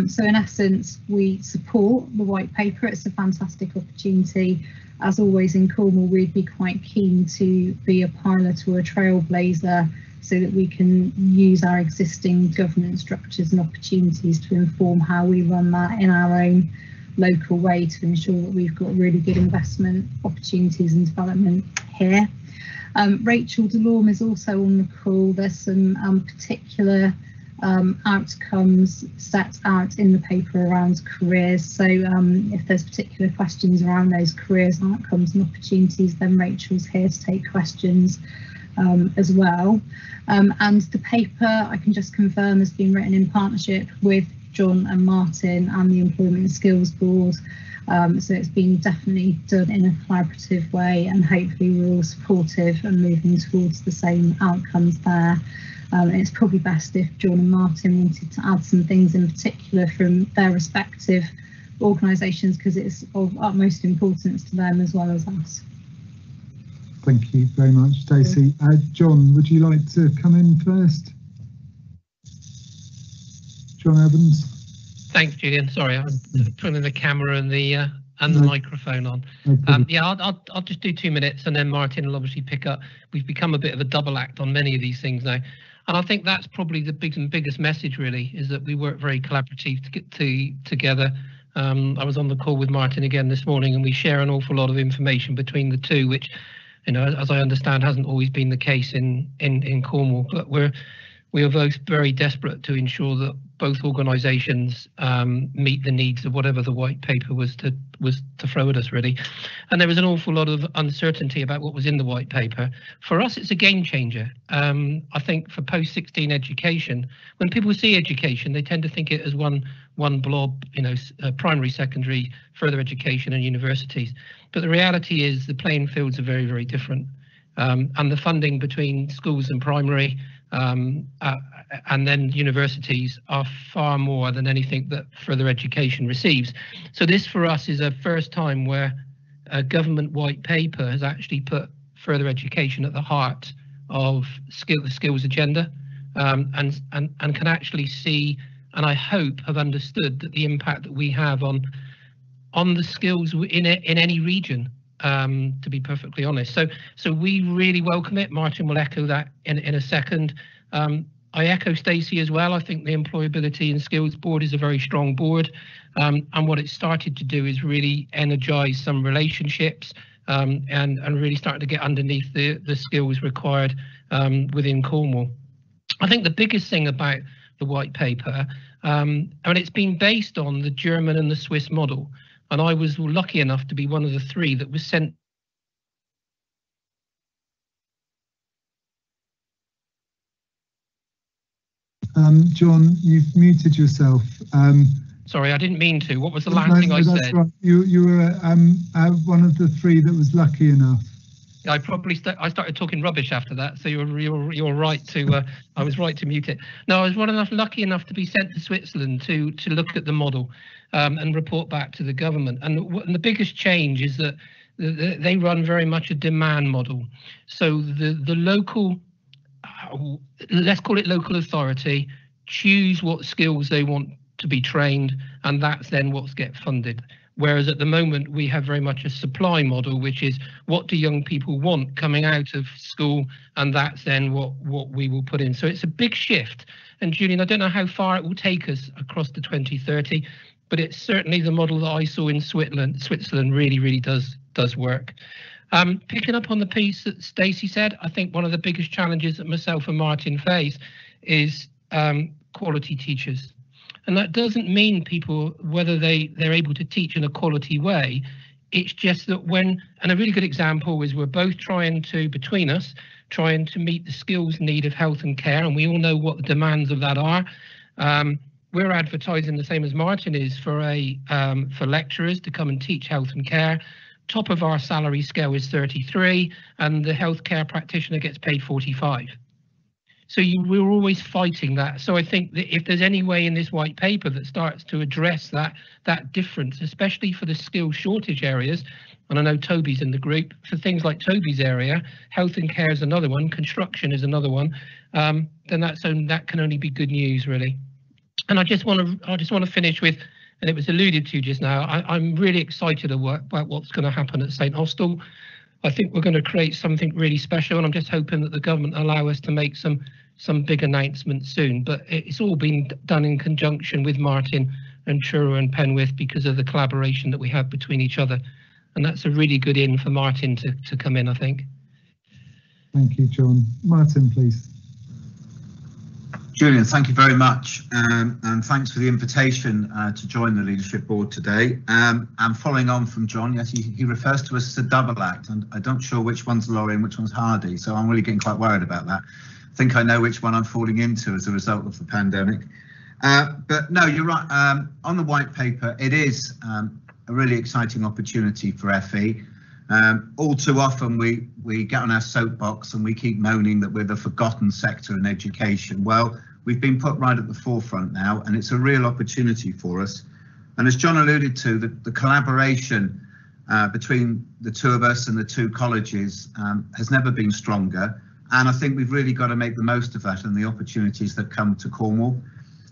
So in essence, we support the white paper. It's a fantastic opportunity. As always in Cornwall, we'd be quite keen to be a pilot or a trailblazer so that we can use our existing governance structures and opportunities to inform how we run that in our own local way to ensure that we've got really good investment opportunities and development here. Rachel DeLorme is also on the call. There's some particular outcomes set out in the paper around careers. So if there's particular questions around those careers, outcomes and opportunities, then Rachel's here to take questions as well. And the paper, I can just confirm, has been written in partnership with John and Martin and the Employment and Skills Board. So it's been definitely done in a collaborative way, and hopefully we're all supportive and moving towards the same outcomes there. It's probably best if John and Martin wanted to add some things in particular from their respective organisations, because it's of utmost importance to them as well as us. Thank you very much, Stacey. John, would you like to come in first? John Evans. Thanks, Julian. Sorry, I'm putting the camera and the microphone on. Yeah, I'll just do 2 minutes, and then Martin will obviously pick up. We've become a bit of a double act on many of these things now, and I think that's probably the biggest message really, is that we work very collaborative together. I was on the call with Martin again this morning, and we share an awful lot of information between the two, which, you know, as I understand, hasn't always been the case in Cornwall. But we are both very desperate to ensure that both organisations meet the needs of whatever the white paper was to throw at us, really. And there was an awful lot of uncertainty about what was in the white paper. For us, it's a game changer. I think for post-16 education, when people see education, they tend to think it as one blob, you know, primary, secondary, further education and universities. But the reality is the playing fields are very, very different. And the funding between schools and primary and then universities are far more than anything that further education receives. So this for us is a first time where a government white paper has actually put further education at the heart of the skills agenda, and can actually see, and I hope have understood, that the impact that we have on the skills in any region, to be perfectly honest. So we really welcome it. Martin will echo that in a second. I echo Stacey as well. I think the Employability and Skills Board is a very strong board, and what it started to do is really energise some relationships, and really starting to get underneath the skills required within Cornwall. I think the biggest thing about the white paper, and it's been based on the German and the Swiss model, and I was lucky enough to be one of the 3 that was sent. John, you've muted yourself. Sorry, I didn't mean to. What was the last thing I said? Right. You were one of the 3 that was lucky enough. I probably I started talking rubbish after that, so you're right to I was right to mute it. No, I was lucky enough to be sent to Switzerland to look at the model and report back to the government. And the biggest change is that they run very much a demand model. So the local, let's call it local authority, choose what skills they want to be trained, and that's then what gets funded. Whereas at the moment we have very much a supply model, which is what do young people want coming out of school, and that's then what we will put in. So it's a big shift. And Julian, I don't know how far it will take us across to 2030, but it's certainly the model that I saw in Switzerland really does work. Picking up on the piece that Stacey said, I think one of the biggest challenges that myself and Martin face is quality teachers. And that doesn't mean people, whether they're able to teach in a quality way. It's just that and a really good example is we're both trying to, between us, trying to meet the skills need of health and care, and we all know what the demands of that are. We're advertising the same as Martin is for lecturers to come and teach health and care. Top of our salary scale is 33, and the healthcare practitioner gets paid 45. So we're always fighting that. So I think that if there's any way in this white paper that starts to address that difference, especially for the skill shortage areas, and I know Toby's in the group, for things like Toby's area, health and care is another one, construction is another one, then that can only be good news, really. And I just want to finish with, and it was alluded to just now, I'm really excited about what's going to happen at St Austell. I think we're going to create something really special, and I'm just hoping that the government allow us to make some big announcements soon. But it's all been done in conjunction with Martin and Truro and Penwith because of the collaboration that we have between each other. And that's a really good in for Martin to come in, I think. Thank you, John. Martin, please. Julian, thank you very much, and thanks for the invitation to join the Leadership Board today. And following on from John, yes, he refers to us as a double act, and I'm not sure which one's Laurie and which one's Hardy, so I'm really getting quite worried about that. I think I know which one I'm falling into as a result of the pandemic. But no, you're right. On the white paper, it is a really exciting opportunity for FE. All too often we get on our soapbox and we keep moaning that we're the forgotten sector in education. Well, we've been put right at the forefront now, and it's a real opportunity for us. And as John alluded to, the collaboration between the two of us and the two colleges has never been stronger. And I think we've really got to make the most of that and the opportunities that come to Cornwall.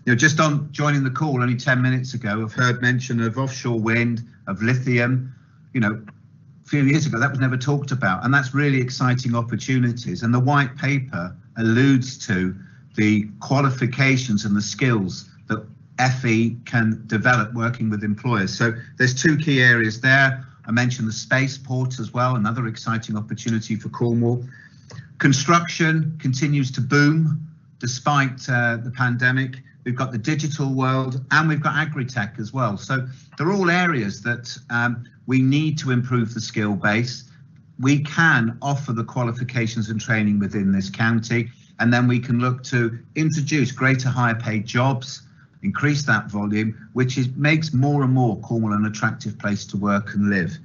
You know, just on joining the call only 10 minutes ago, I've heard mention of offshore wind, of lithium. You know, a few years ago that was never talked about, and that's really exciting opportunities. And the white paper alludes to the qualifications and the skills that FE can develop working with employers. So there's two key areas there. I mentioned the spaceport as well, another exciting opportunity for Cornwall. Construction continues to boom despite the pandemic. We've got the digital world and we've got agri-tech as well. So they're all areas that we need to improve the skill base. We can offer the qualifications and training within this county, and then we can look to introduce greater higher paid jobs, increase that volume, which makes more and more Cornwall an attractive place to work and live.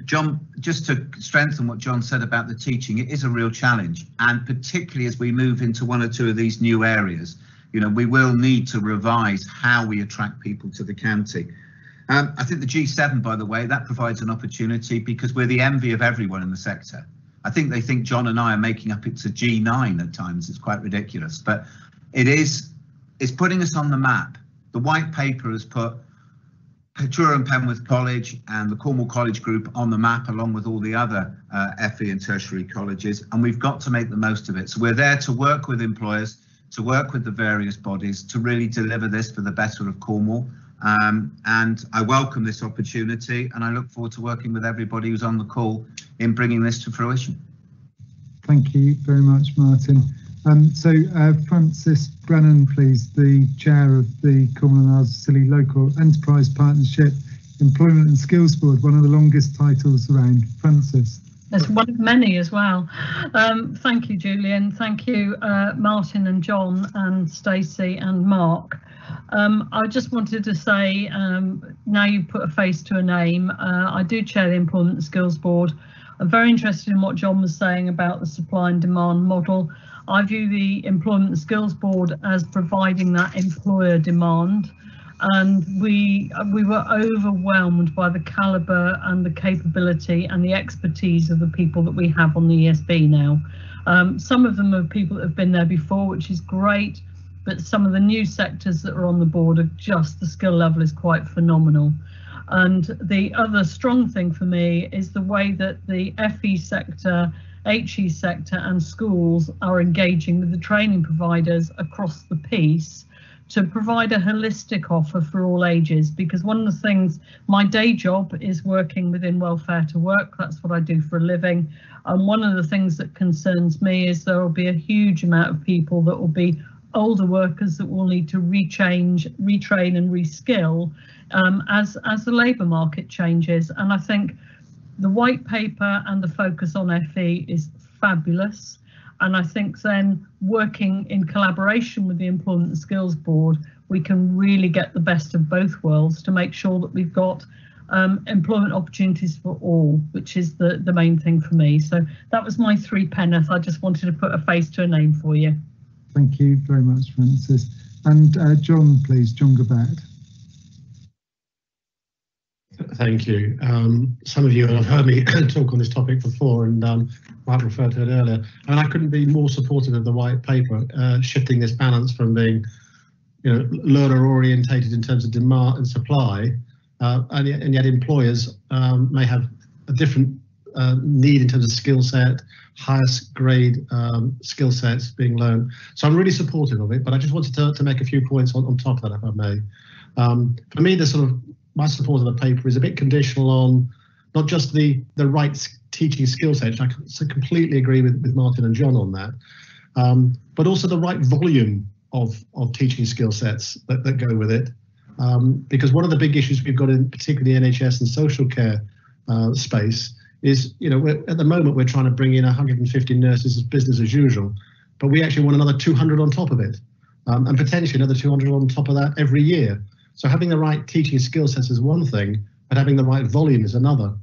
John, just to strengthen what John said about the teaching, it is a real challenge, and particularly as we move into one or two of these new areas, you know, we will need to revise how we attract people to the county. I think the G7, by the way, that provides an opportunity because we're the envy of everyone in the sector. I think they think John and I are making up it's a G9 at times. It's quite ridiculous, but it's putting us on the map. The white paper has put Truro and Penwith College and the Cornwall College Group on the map, along with all the other FE and tertiary colleges, and we've got to make the most of it. So we're there to work with employers, to work with the various bodies, to really deliver this for the better of Cornwall. And I welcome this opportunity, and I look forward to working with everybody who's on the call in bringing this to fruition. Thank you very much, Martin. So Francis Brennan, please, the chair of the Cornwall and Isles of Scilly Local Enterprise Partnership Employment and Skills Board, one of the longest titles around. Francis. There's one of many as well. Thank you, Julian. Thank you, Martin and John and Stacey and Mark. I just wanted to say, now you put a face to a name, I do chair the Employment and Skills Board. I'm very interested in what John was saying about the supply and demand model. I view the Employment and Skills Board as providing that employer demand, and we were overwhelmed by the calibre and the capability and the expertise of the people that we have on the ESB now. Some of them are people that have been there before, which is great, but some of the new sectors that are on the board are just, the skill level is quite phenomenal. And the other strong thing for me is the way that the FE sector, HE sector and schools are engaging with the training providers across the piece to provide a holistic offer for all ages. Because one of the things, my day job is working within Welfare to Work, that's what I do for a living. And one of the things that concerns me is there will be a huge amount of people that will be older workers that will need to retrain and reskill as the labour market changes. And I think the white paper and the focus on FE is fabulous. And I think then working in collaboration with the Employment and Skills Board, we can really get the best of both worlds to make sure that we've got employment opportunities for all, which is the main thing for me. So that was my three penneth. I just wanted to put a face to a name for you. Thank you very much, Francis. And John, please, John Gabat. Thank you. Some of you have heard me talk on this topic before, and Mark referred to it earlier. And I couldn't be more supportive of the white paper, shifting this balance from being, learner orientated in terms of demand and supply, and yet employers may have a different need in terms of skill set, highest grade skill sets being learned. So I'm really supportive of it, but I just wanted to make a few points on top of that, if I may. For me, my support of the paper is a bit conditional on not just the right teaching skill sets. I completely agree with Martin and John on that, but also the right volume of teaching skill sets that go with it. Because one of the big issues we've got in particularly the NHS and social care space is, at the moment we're trying to bring in 150 nurses as business as usual, but we actually want another 200 on top of it. and potentially another 200 on top of that every year. So having the right teaching skill sets is one thing, but having the right volume is another.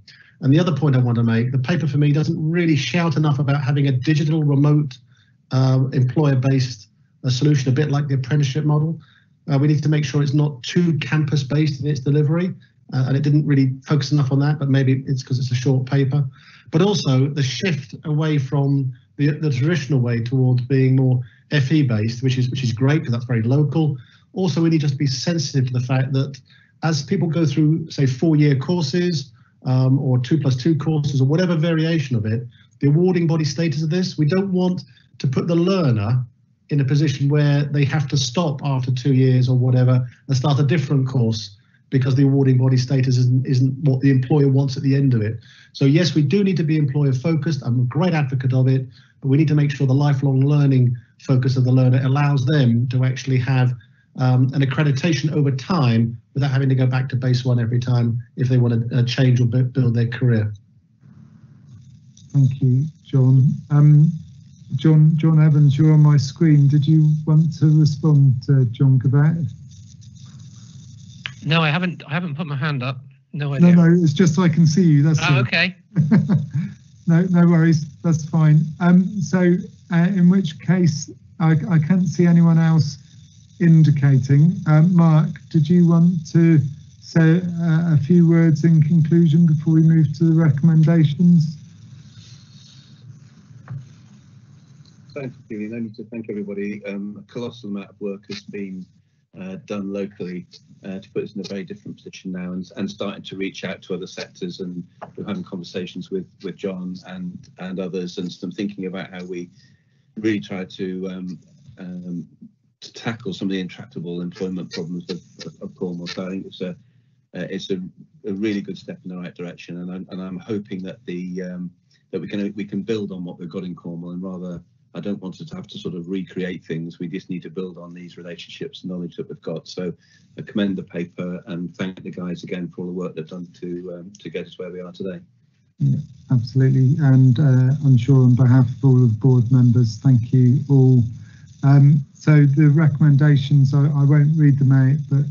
And the other point I want to make, the paper for me doesn't really shout enough about having a digital remote employer-based solution, a bit like the apprenticeship model. We need to make sure it's not too campus-based in its delivery, and it didn't really focus enough on that, but maybe it's because it's a short paper. But also the shift away from the traditional way towards being more FE-based, which is great because that's very local. Also, we need just to be sensitive to the fact that as people go through, say, 4-year courses or 2+2 courses or whatever variation of it, the awarding body status of this, we don't want to put the learner in a position where they have to stop after 2 years or whatever and start a different course because the awarding body status isn't what the employer wants at the end of it. So yes, we do need to be employer focused. I'm a great advocate of it, but we need to make sure the lifelong learning focus of the learner allows them to actually have an accreditation over time without having to go back to base one every time if they want to change or build their career. Thank you, John. John Evans, you're on my screen. Did you want to respond to John Gavett? No, I haven't put my hand up. No idea. No, it's just so I can see you. That's all. Okay. No worries. That's fine. So in which case, I can't see anyone else indicating. Mark, did you want to say a few words in conclusion before we move to the recommendations? Thanks, Julian. I need to thank everybody. A colossal amount of work has been done locally to put us in a very different position now, and starting to reach out to other sectors, and we're having conversations with John and others, and some thinking about how we really try to tackle some of the intractable employment problems of Cornwall. So I think it's a really good step in the right direction, and I'm hoping that that we can build on what we've got in Cornwall, and rather, I don't want us to have to sort of recreate things. We just need to build on these relationships and knowledge that we've got. So I commend the paper and thank the guys again for all the work they've done to get us where we are today. Yeah, absolutely. And I'm sure on behalf of all of the board members, thank you all. So the recommendations, I won't read them out, but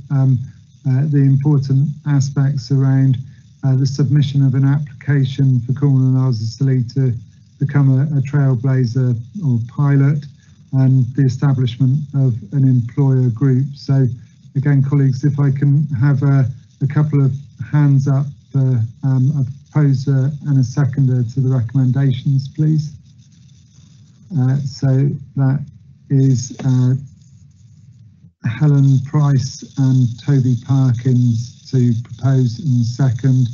the important aspects around the submission of an application for Cornwall and Isles of Scilly to become a trailblazer or pilot, and the establishment of an employer group. So again, colleagues, if I can have a couple of hands up for a proposer and a seconder to the recommendations, please. So that is Helen Price and Toby Parkins to propose in second.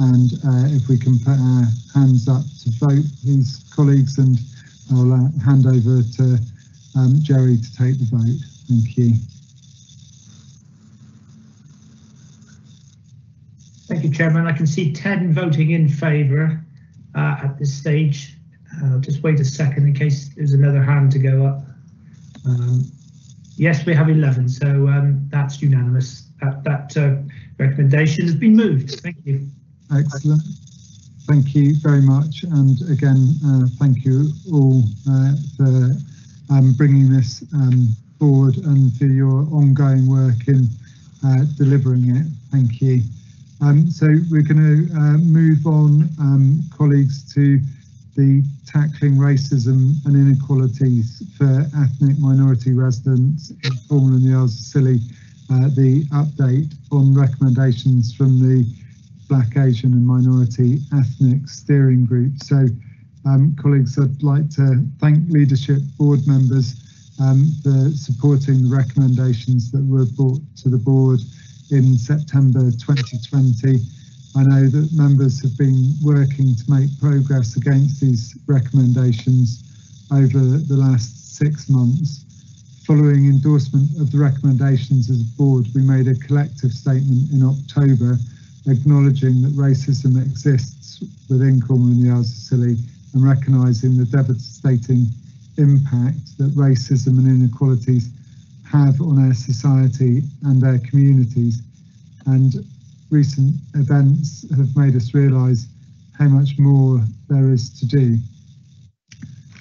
And if we can put our hands up to vote, please, colleagues, and I'll hand over to Jerry to take the vote. Thank you. Thank you, Chairman. I can see 10 voting in favour at this stage. I'll just wait a second in case there's another hand to go up. Yes, we have 11, so that's unanimous. That recommendation has been moved. Thank you. Excellent. Thank you very much. And again, thank you all for bringing this forward and for your ongoing work in delivering it. Thank you. So we're going to move on, colleagues, to the tackling racism and inequalities for ethnic minority residents in Cornwall and the Isles of Scilly, the update on recommendations from the Black, Asian and Minority Ethnic Steering Group. So, colleagues, I'd like to thank leadership board members for supporting the recommendations that were brought to the board in September 2020. I know that members have been working to make progress against these recommendations over the last 6 months. Following endorsement of the recommendations as a board, we made a collective statement in October acknowledging that racism exists within Cornwall and the Isles of Scilly and recognising the devastating impact that racism and inequalities have on our society and our communities. And recent events have made us realise how much more there is to do.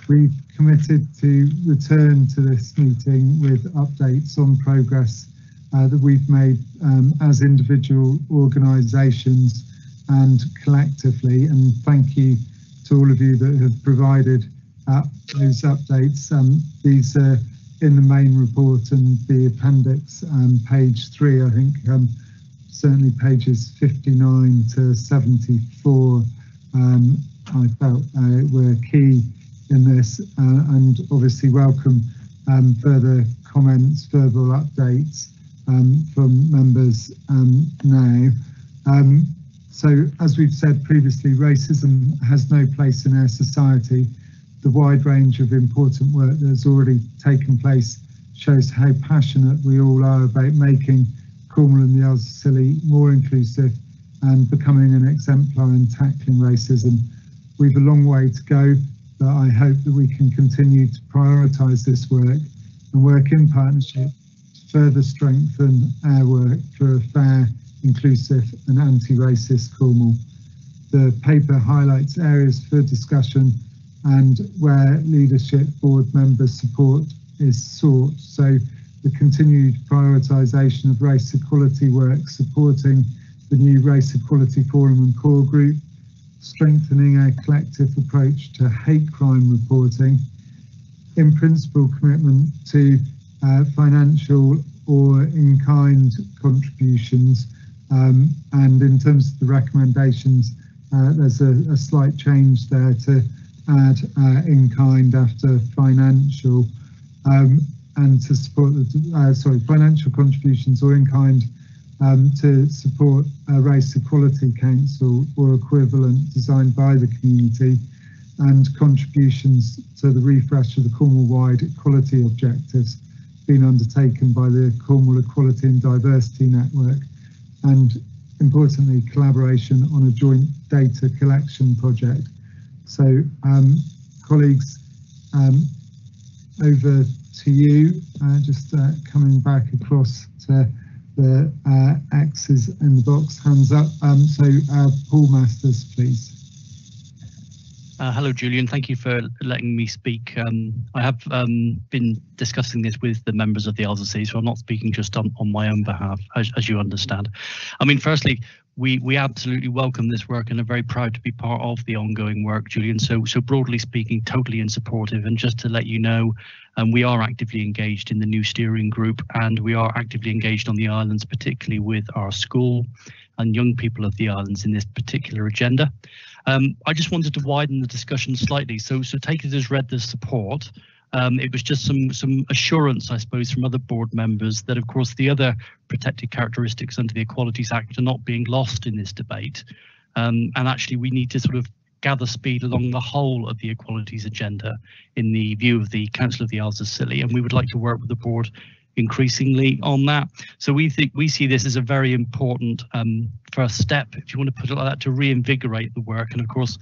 We've committed to return to this meeting with updates on progress that we've made as individual organisations and collectively, and thank you to all of you that have provided those updates. These are in the main report and the appendix, page 3, I think, certainly pages 59 to 74, I felt were key in this, and obviously welcome further comments, verbal updates from members now. So as we've said previously, racism has no place in our society. The wide range of important work that has already taken place shows how passionate we all are about making Cornwall and the Isles of Scilly more inclusive and becoming an exemplar in tackling racism. We've a long way to go, but I hope that we can continue to prioritise this work and work in partnership to further strengthen our work for a fair, inclusive and anti-racist Cornwall. The paper highlights areas for discussion and where leadership board member support is sought. So the continued prioritisation of race equality work, supporting the new Race Equality Forum and Core Group, strengthening our collective approach to hate crime reporting, in principle commitment to financial or in-kind contributions, and in terms of the recommendations, there's a slight change there to add in-kind after financial, and to support the financial contributions or in-kind to support a Race Equality Council or equivalent designed by the community, and contributions to the refresh of the Cornwall-wide equality objectives being undertaken by the Cornwall Equality and Diversity Network, and importantly collaboration on a joint data collection project. So colleagues, over to you, just coming back across to the X's in the box, hands up. Paul Masters, please. Hello, Julian. Thank you for letting me speak. I have been discussing this with the members of the Isles of Scilly, so I'm not speaking just on my own behalf, as you understand. I mean, firstly, we absolutely welcome this work and are very proud to be part of the ongoing work, Julian. So broadly speaking, totally in supportive. And just to let you know, we are actively engaged in the new steering group, and we are actively engaged on the islands, particularly with our school and young people of the islands in this particular agenda. I just wanted to widen the discussion slightly. So take it as read the support. It was just some assurance, I suppose, from other board members that, of course, the other protected characteristics under the Equalities Act are not being lost in this debate. And actually, we need to sort of gather speed along the whole of the equalities agenda in the view of the Council of the Isles of Scilly, and we would like to work with the board increasingly on that. So we see this as a very important first step, if you want to put it like that, to reinvigorate the work. And of course,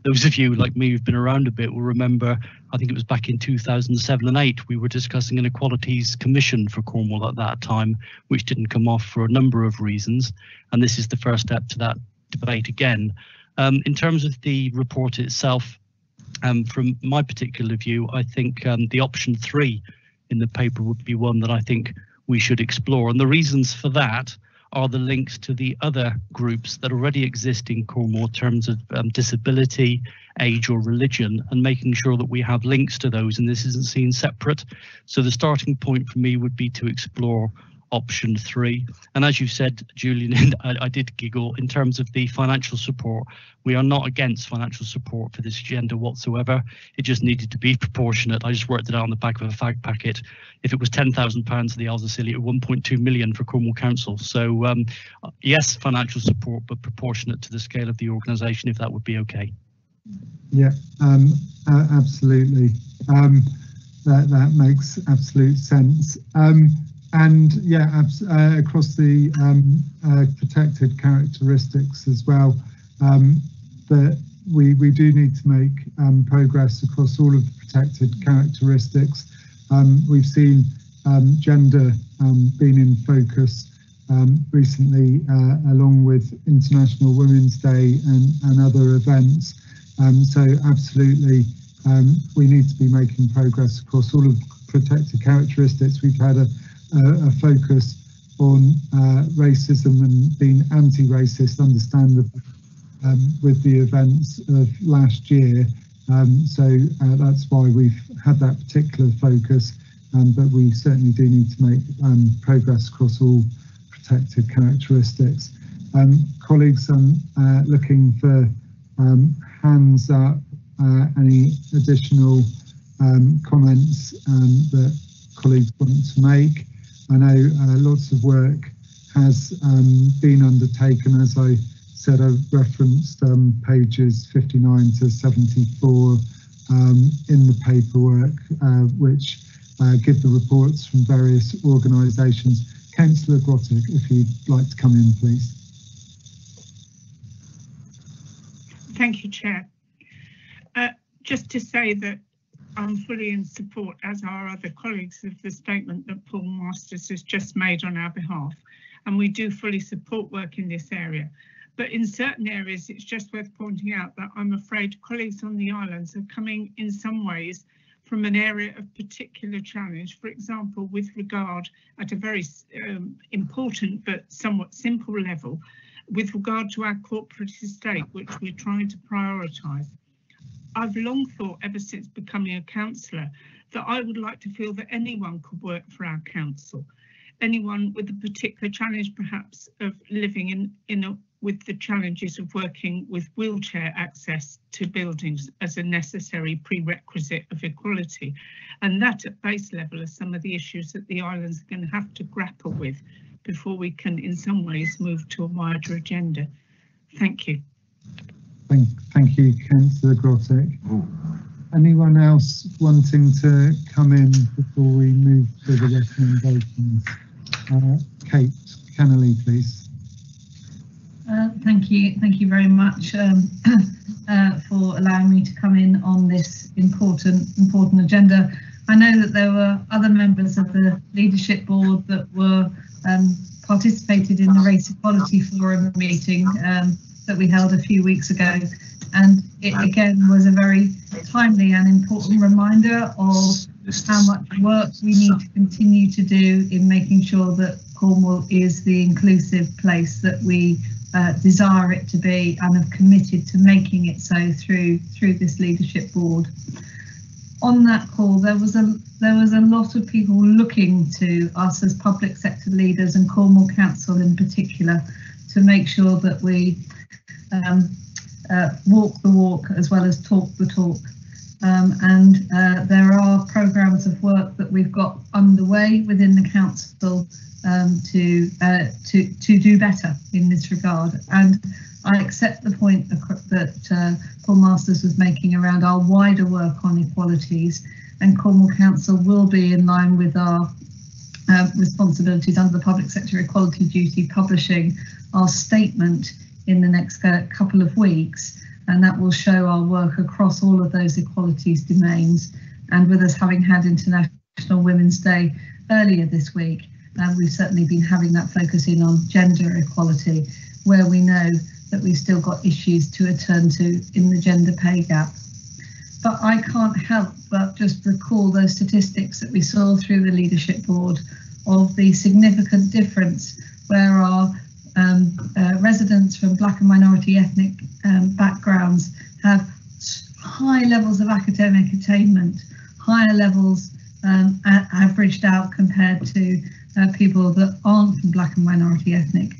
those of you like me who've been around a bit will remember, I think it was back in 2007 and 8, we were discussing an Equalities Commission for Cornwall at that time, which didn't come off for a number of reasons. And this is the first step to that debate again. In terms of the report itself, from my particular view, I think the option 3 in the paper would be one that I think we should explore. And the reasons for that are the links to the other groups that already exist in Cornwall in terms of disability, age or religion, and making sure that we have links to those and this isn't seen separate. So the starting point for me would be to explore option 3. And as you said, Julian, I did giggle, in terms of the financial support, we are not against financial support for this agenda whatsoever. It just needed to be proportionate. I just worked it out on the back of a fag packet. If it was £10,000 for the Isles of Scilly, it was 1.2 million for Cornwall Council. So yes, financial support, but proportionate to the scale of the organisation, if that would be okay. Yeah, absolutely. That makes absolute sense. And yeah, across the protected characteristics as well, that we do need to make progress across all of the protected characteristics. We've seen gender being in focus recently, along with International Women's Day and other events. So absolutely, we need to be making progress across all of protected characteristics. We've had a focus on racism and being anti-racist, understandable, with the events of last year. So that's why we've had that particular focus, but we certainly do need to make progress across all protected characteristics. Colleagues, I'm looking for hands up, any additional comments that colleagues want to make. I know lots of work has been undertaken. As I said, I referenced pages 59 to 74 in the paperwork, which give the reports from various organisations. Councillor Grottig, if you'd like to come in, please. Thank you, Chair. Just to say that I'm fully in support, as are other colleagues, of the statement that Paul Masters has just made on our behalf, and we do fully support work in this area. But in certain areas, it's just worth pointing out that I'm afraid colleagues on the islands are coming in some ways from an area of particular challenge. For example, with regard at a very important but somewhat simple level, with regard to our corporate estate, which we're trying to prioritise. I've long thought, ever since becoming a councillor, that I would like to feel that anyone could work for our council. Anyone with a particular challenge, perhaps, of living with the challenges of working with wheelchair access to buildings as a necessary prerequisite of equality. And that at base level are some of the issues that the islands are going to have to grapple with before we can in some ways move to a wider agenda. Thank you. Thank you, Councillor Grottig. Anyone else wanting to come in before we move to the recommendations? Kate Kennelly, please. Thank you very much for allowing me to come in on this important agenda. I know that there were other members of the leadership board that were participated in the Race Equality Forum meeting that we held a few weeks ago, and it again was a very timely and important reminder of how much work we need to continue to do in making sure that Cornwall is the inclusive place that we desire it to be, and have committed to making it so through this leadership board. On that call, there was a lot of people looking to us as public sector leaders, and Cornwall Council in particular, to make sure that we walk the walk as well as talk the talk. There are programmes of work that we've got underway within the council to do better in this regard. And I accept the point that Paul Masters was making around our wider work on equalities, and Cornwall Council will be in line with our responsibilities under the Public Sector Equality Duty, publishing our statement in the next couple of weeks, and that will show our work across all of those equalities domains. And with us having had International Women's Day earlier this week, we've certainly been having that focus in on gender equality, where we know that we've still got issues to attend to in the gender pay gap. But I can't help but just recall those statistics that we saw through the leadership board of the significant difference where our residents from Black and minority ethnic backgrounds have high levels of academic attainment, higher levels averaged out compared to people that aren't from Black and minority ethnic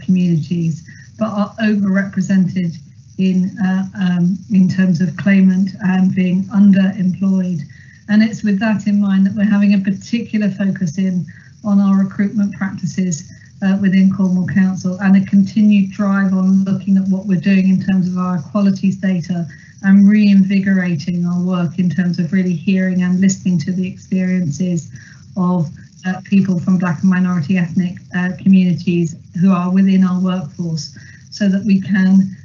communities, but are overrepresented in terms of claimant and being underemployed. And it's with that in mind that we're having a particular focus on our recruitment practices within Cornwall Council, and a continued drive on looking at what we're doing in terms of our equalities data and reinvigorating our work in terms of really hearing and listening to the experiences of people from Black and minority ethnic communities who are within our workforce, so that we can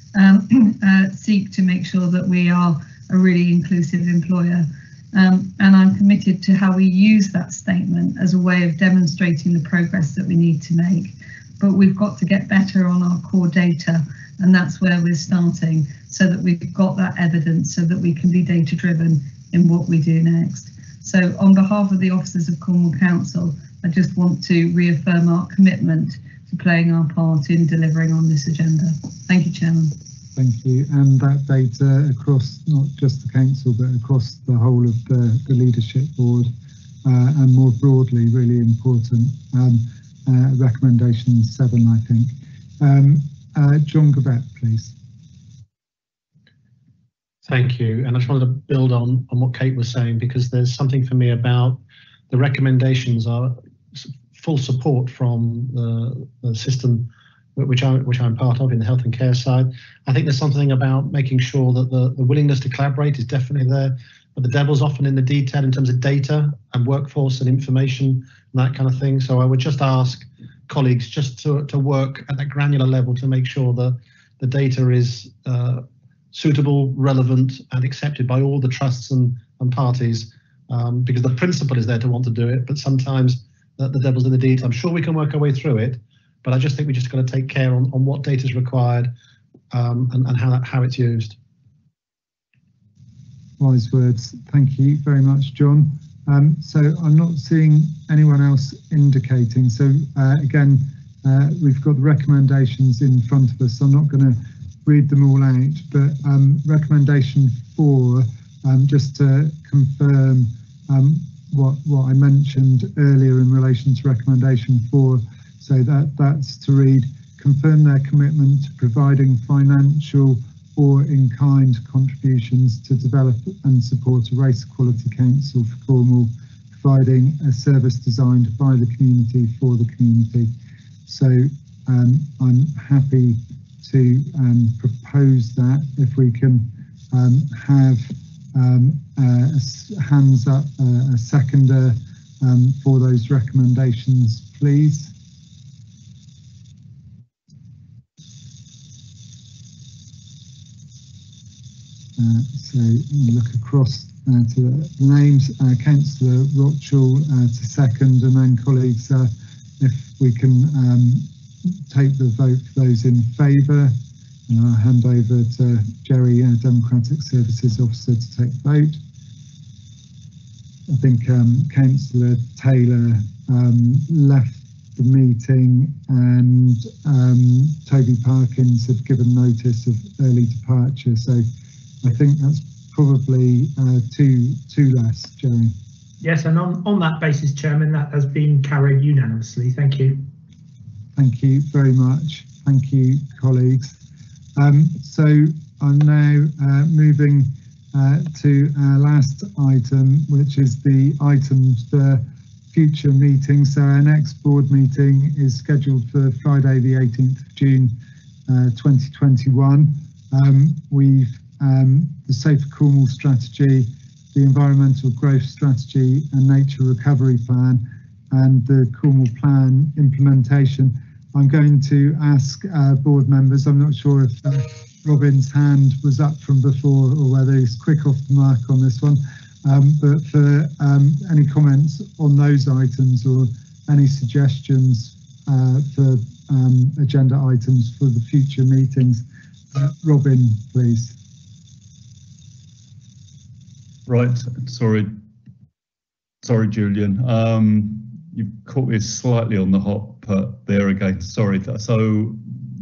seek to make sure that we are a really inclusive employer. And I'm committed to how we use that statement as a way of demonstrating the progress that we need to make. but we've got to get better on our core data, and that's where we're starting, so that we've got that evidence, so that we can be data driven in what we do next. So on behalf of the officers of Cornwall Council, I just want to reaffirm our commitment to playing our part in delivering on this agenda. Thank you, Chairman. Thank you. And that data across not just the council, but across the whole of the leadership board, and more broadly, really important. Recommendation 7, I think. John Gabet, please. Thank you. And I just wanted to build on what Kate was saying, because there's something for me about the recommendations are full support from the system which I'm part of in the health and care side. I think there's something about making sure that the willingness to collaborate is definitely there, but the devil's often in the detail in terms of data and workforce and information and that kind of thing. So I would just ask colleagues just to work at that granular level to make sure that the data is suitable, relevant and accepted by all the trusts and parties, because the principle is there to want to do it, but sometimes the devil's in the detail. I'm sure we can work our way through it, but I just think we just got to take care on what data is required, and how it's used. Wise words. Thank you very much, John. So I'm not seeing anyone else indicating. So again, we've got the recommendations in front of us. So I'm not going to read them all out, but recommendation 4, just to confirm what I mentioned earlier in relation to recommendation 4. So that's to read, confirm their commitment to providing financial or in-kind contributions to develop and support a race equality council for Cornwall, providing a service designed by the community for the community. So I'm happy to propose that. If we can have hands up, a seconder for those recommendations, please. So we look across to the names. Councillor Rochell to second, and then colleagues, if we can take the vote for those in favour. I'll hand over to Jerry, Democratic Services Officer, to take the vote. I think Councillor Taylor left the meeting, and Toby Parkins had given notice of early departure. So I think that's probably two less, Jerry. Yes, and on that basis, Chairman, that has been carried unanimously. Thank you. Thank you very much. Thank you, colleagues. So I'm now moving to our last item, which is the items for future meetings. So our next board meeting is scheduled for Friday, the 18th of June, 2021. We've the Safer Cornwall strategy, the environmental growth strategy and nature recovery plan, and the Cornwall plan implementation. I'm going to ask board members, I'm not sure if Robin's hand was up from before or whether he's quick off the mark on this one, but for any comments on those items or any suggestions for agenda items for the future meetings. Robin, please. Right, sorry, Julian. You've caught me slightly on the hop there again. Sorry. So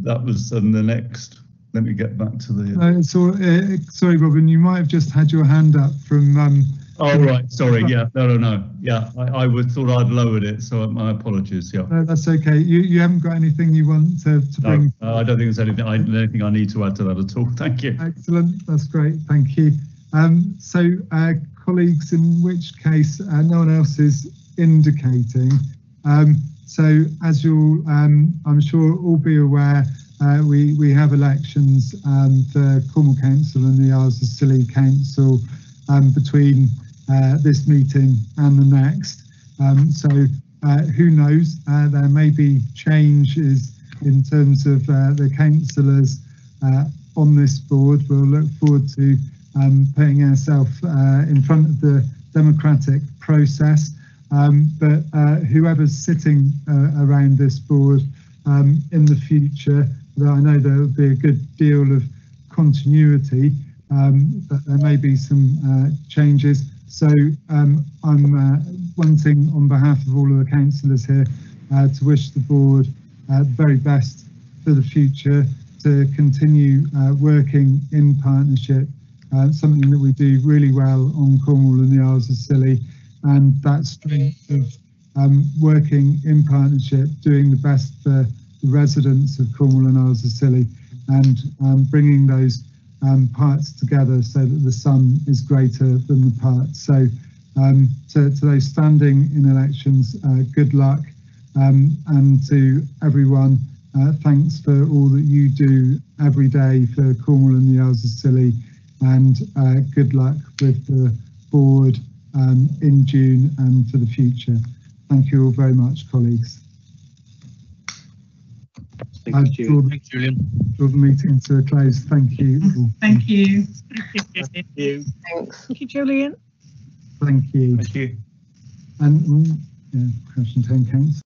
that was the next. Let me get back to the. Sorry, Robin. You might have just had your hand up from. Oh right. Sorry. Yeah. No. Yeah. I thought I'd lowered it. So my apologies. Yeah. No, that's okay. You haven't got anything you want to bring. No, I don't think there's anything I need to add to that at all. Thank you. Excellent. That's great. Thank you. So colleagues, in which case no one else is indicating. So as you'll, I'm sure, all be aware, we have elections for Cornwall Council and the Isles of Scilly Council between this meeting and the next. So who knows, there may be changes in terms of the councillors on this board. We'll look forward to putting ourselves in front of the democratic process. But whoever's sitting around this board in the future. Though I know there will be a good deal of continuity, but there may be some changes. So I'm wanting, on behalf of all of the councillors here, to wish the board the very best for the future, to continue working in partnership, something that we do really well on Cornwall and the Isles of Scilly, and that strength of working in partnership, doing the best for the residents of Cornwall and Isles of Scilly, and bringing those parts together so that the sum is greater than the parts. So to those standing in elections, good luck, and to everyone, thanks for all that you do every day for Cornwall and the Isles of Scilly, and good luck with the board in June and for the future. Thank you all very much, colleagues. Thank you, Julian. Draw the meeting to a close. Thank you. Thank you. Thank you. Thanks. Thank you, Julian. Thank you. Thank you. And yeah, question 10 counts.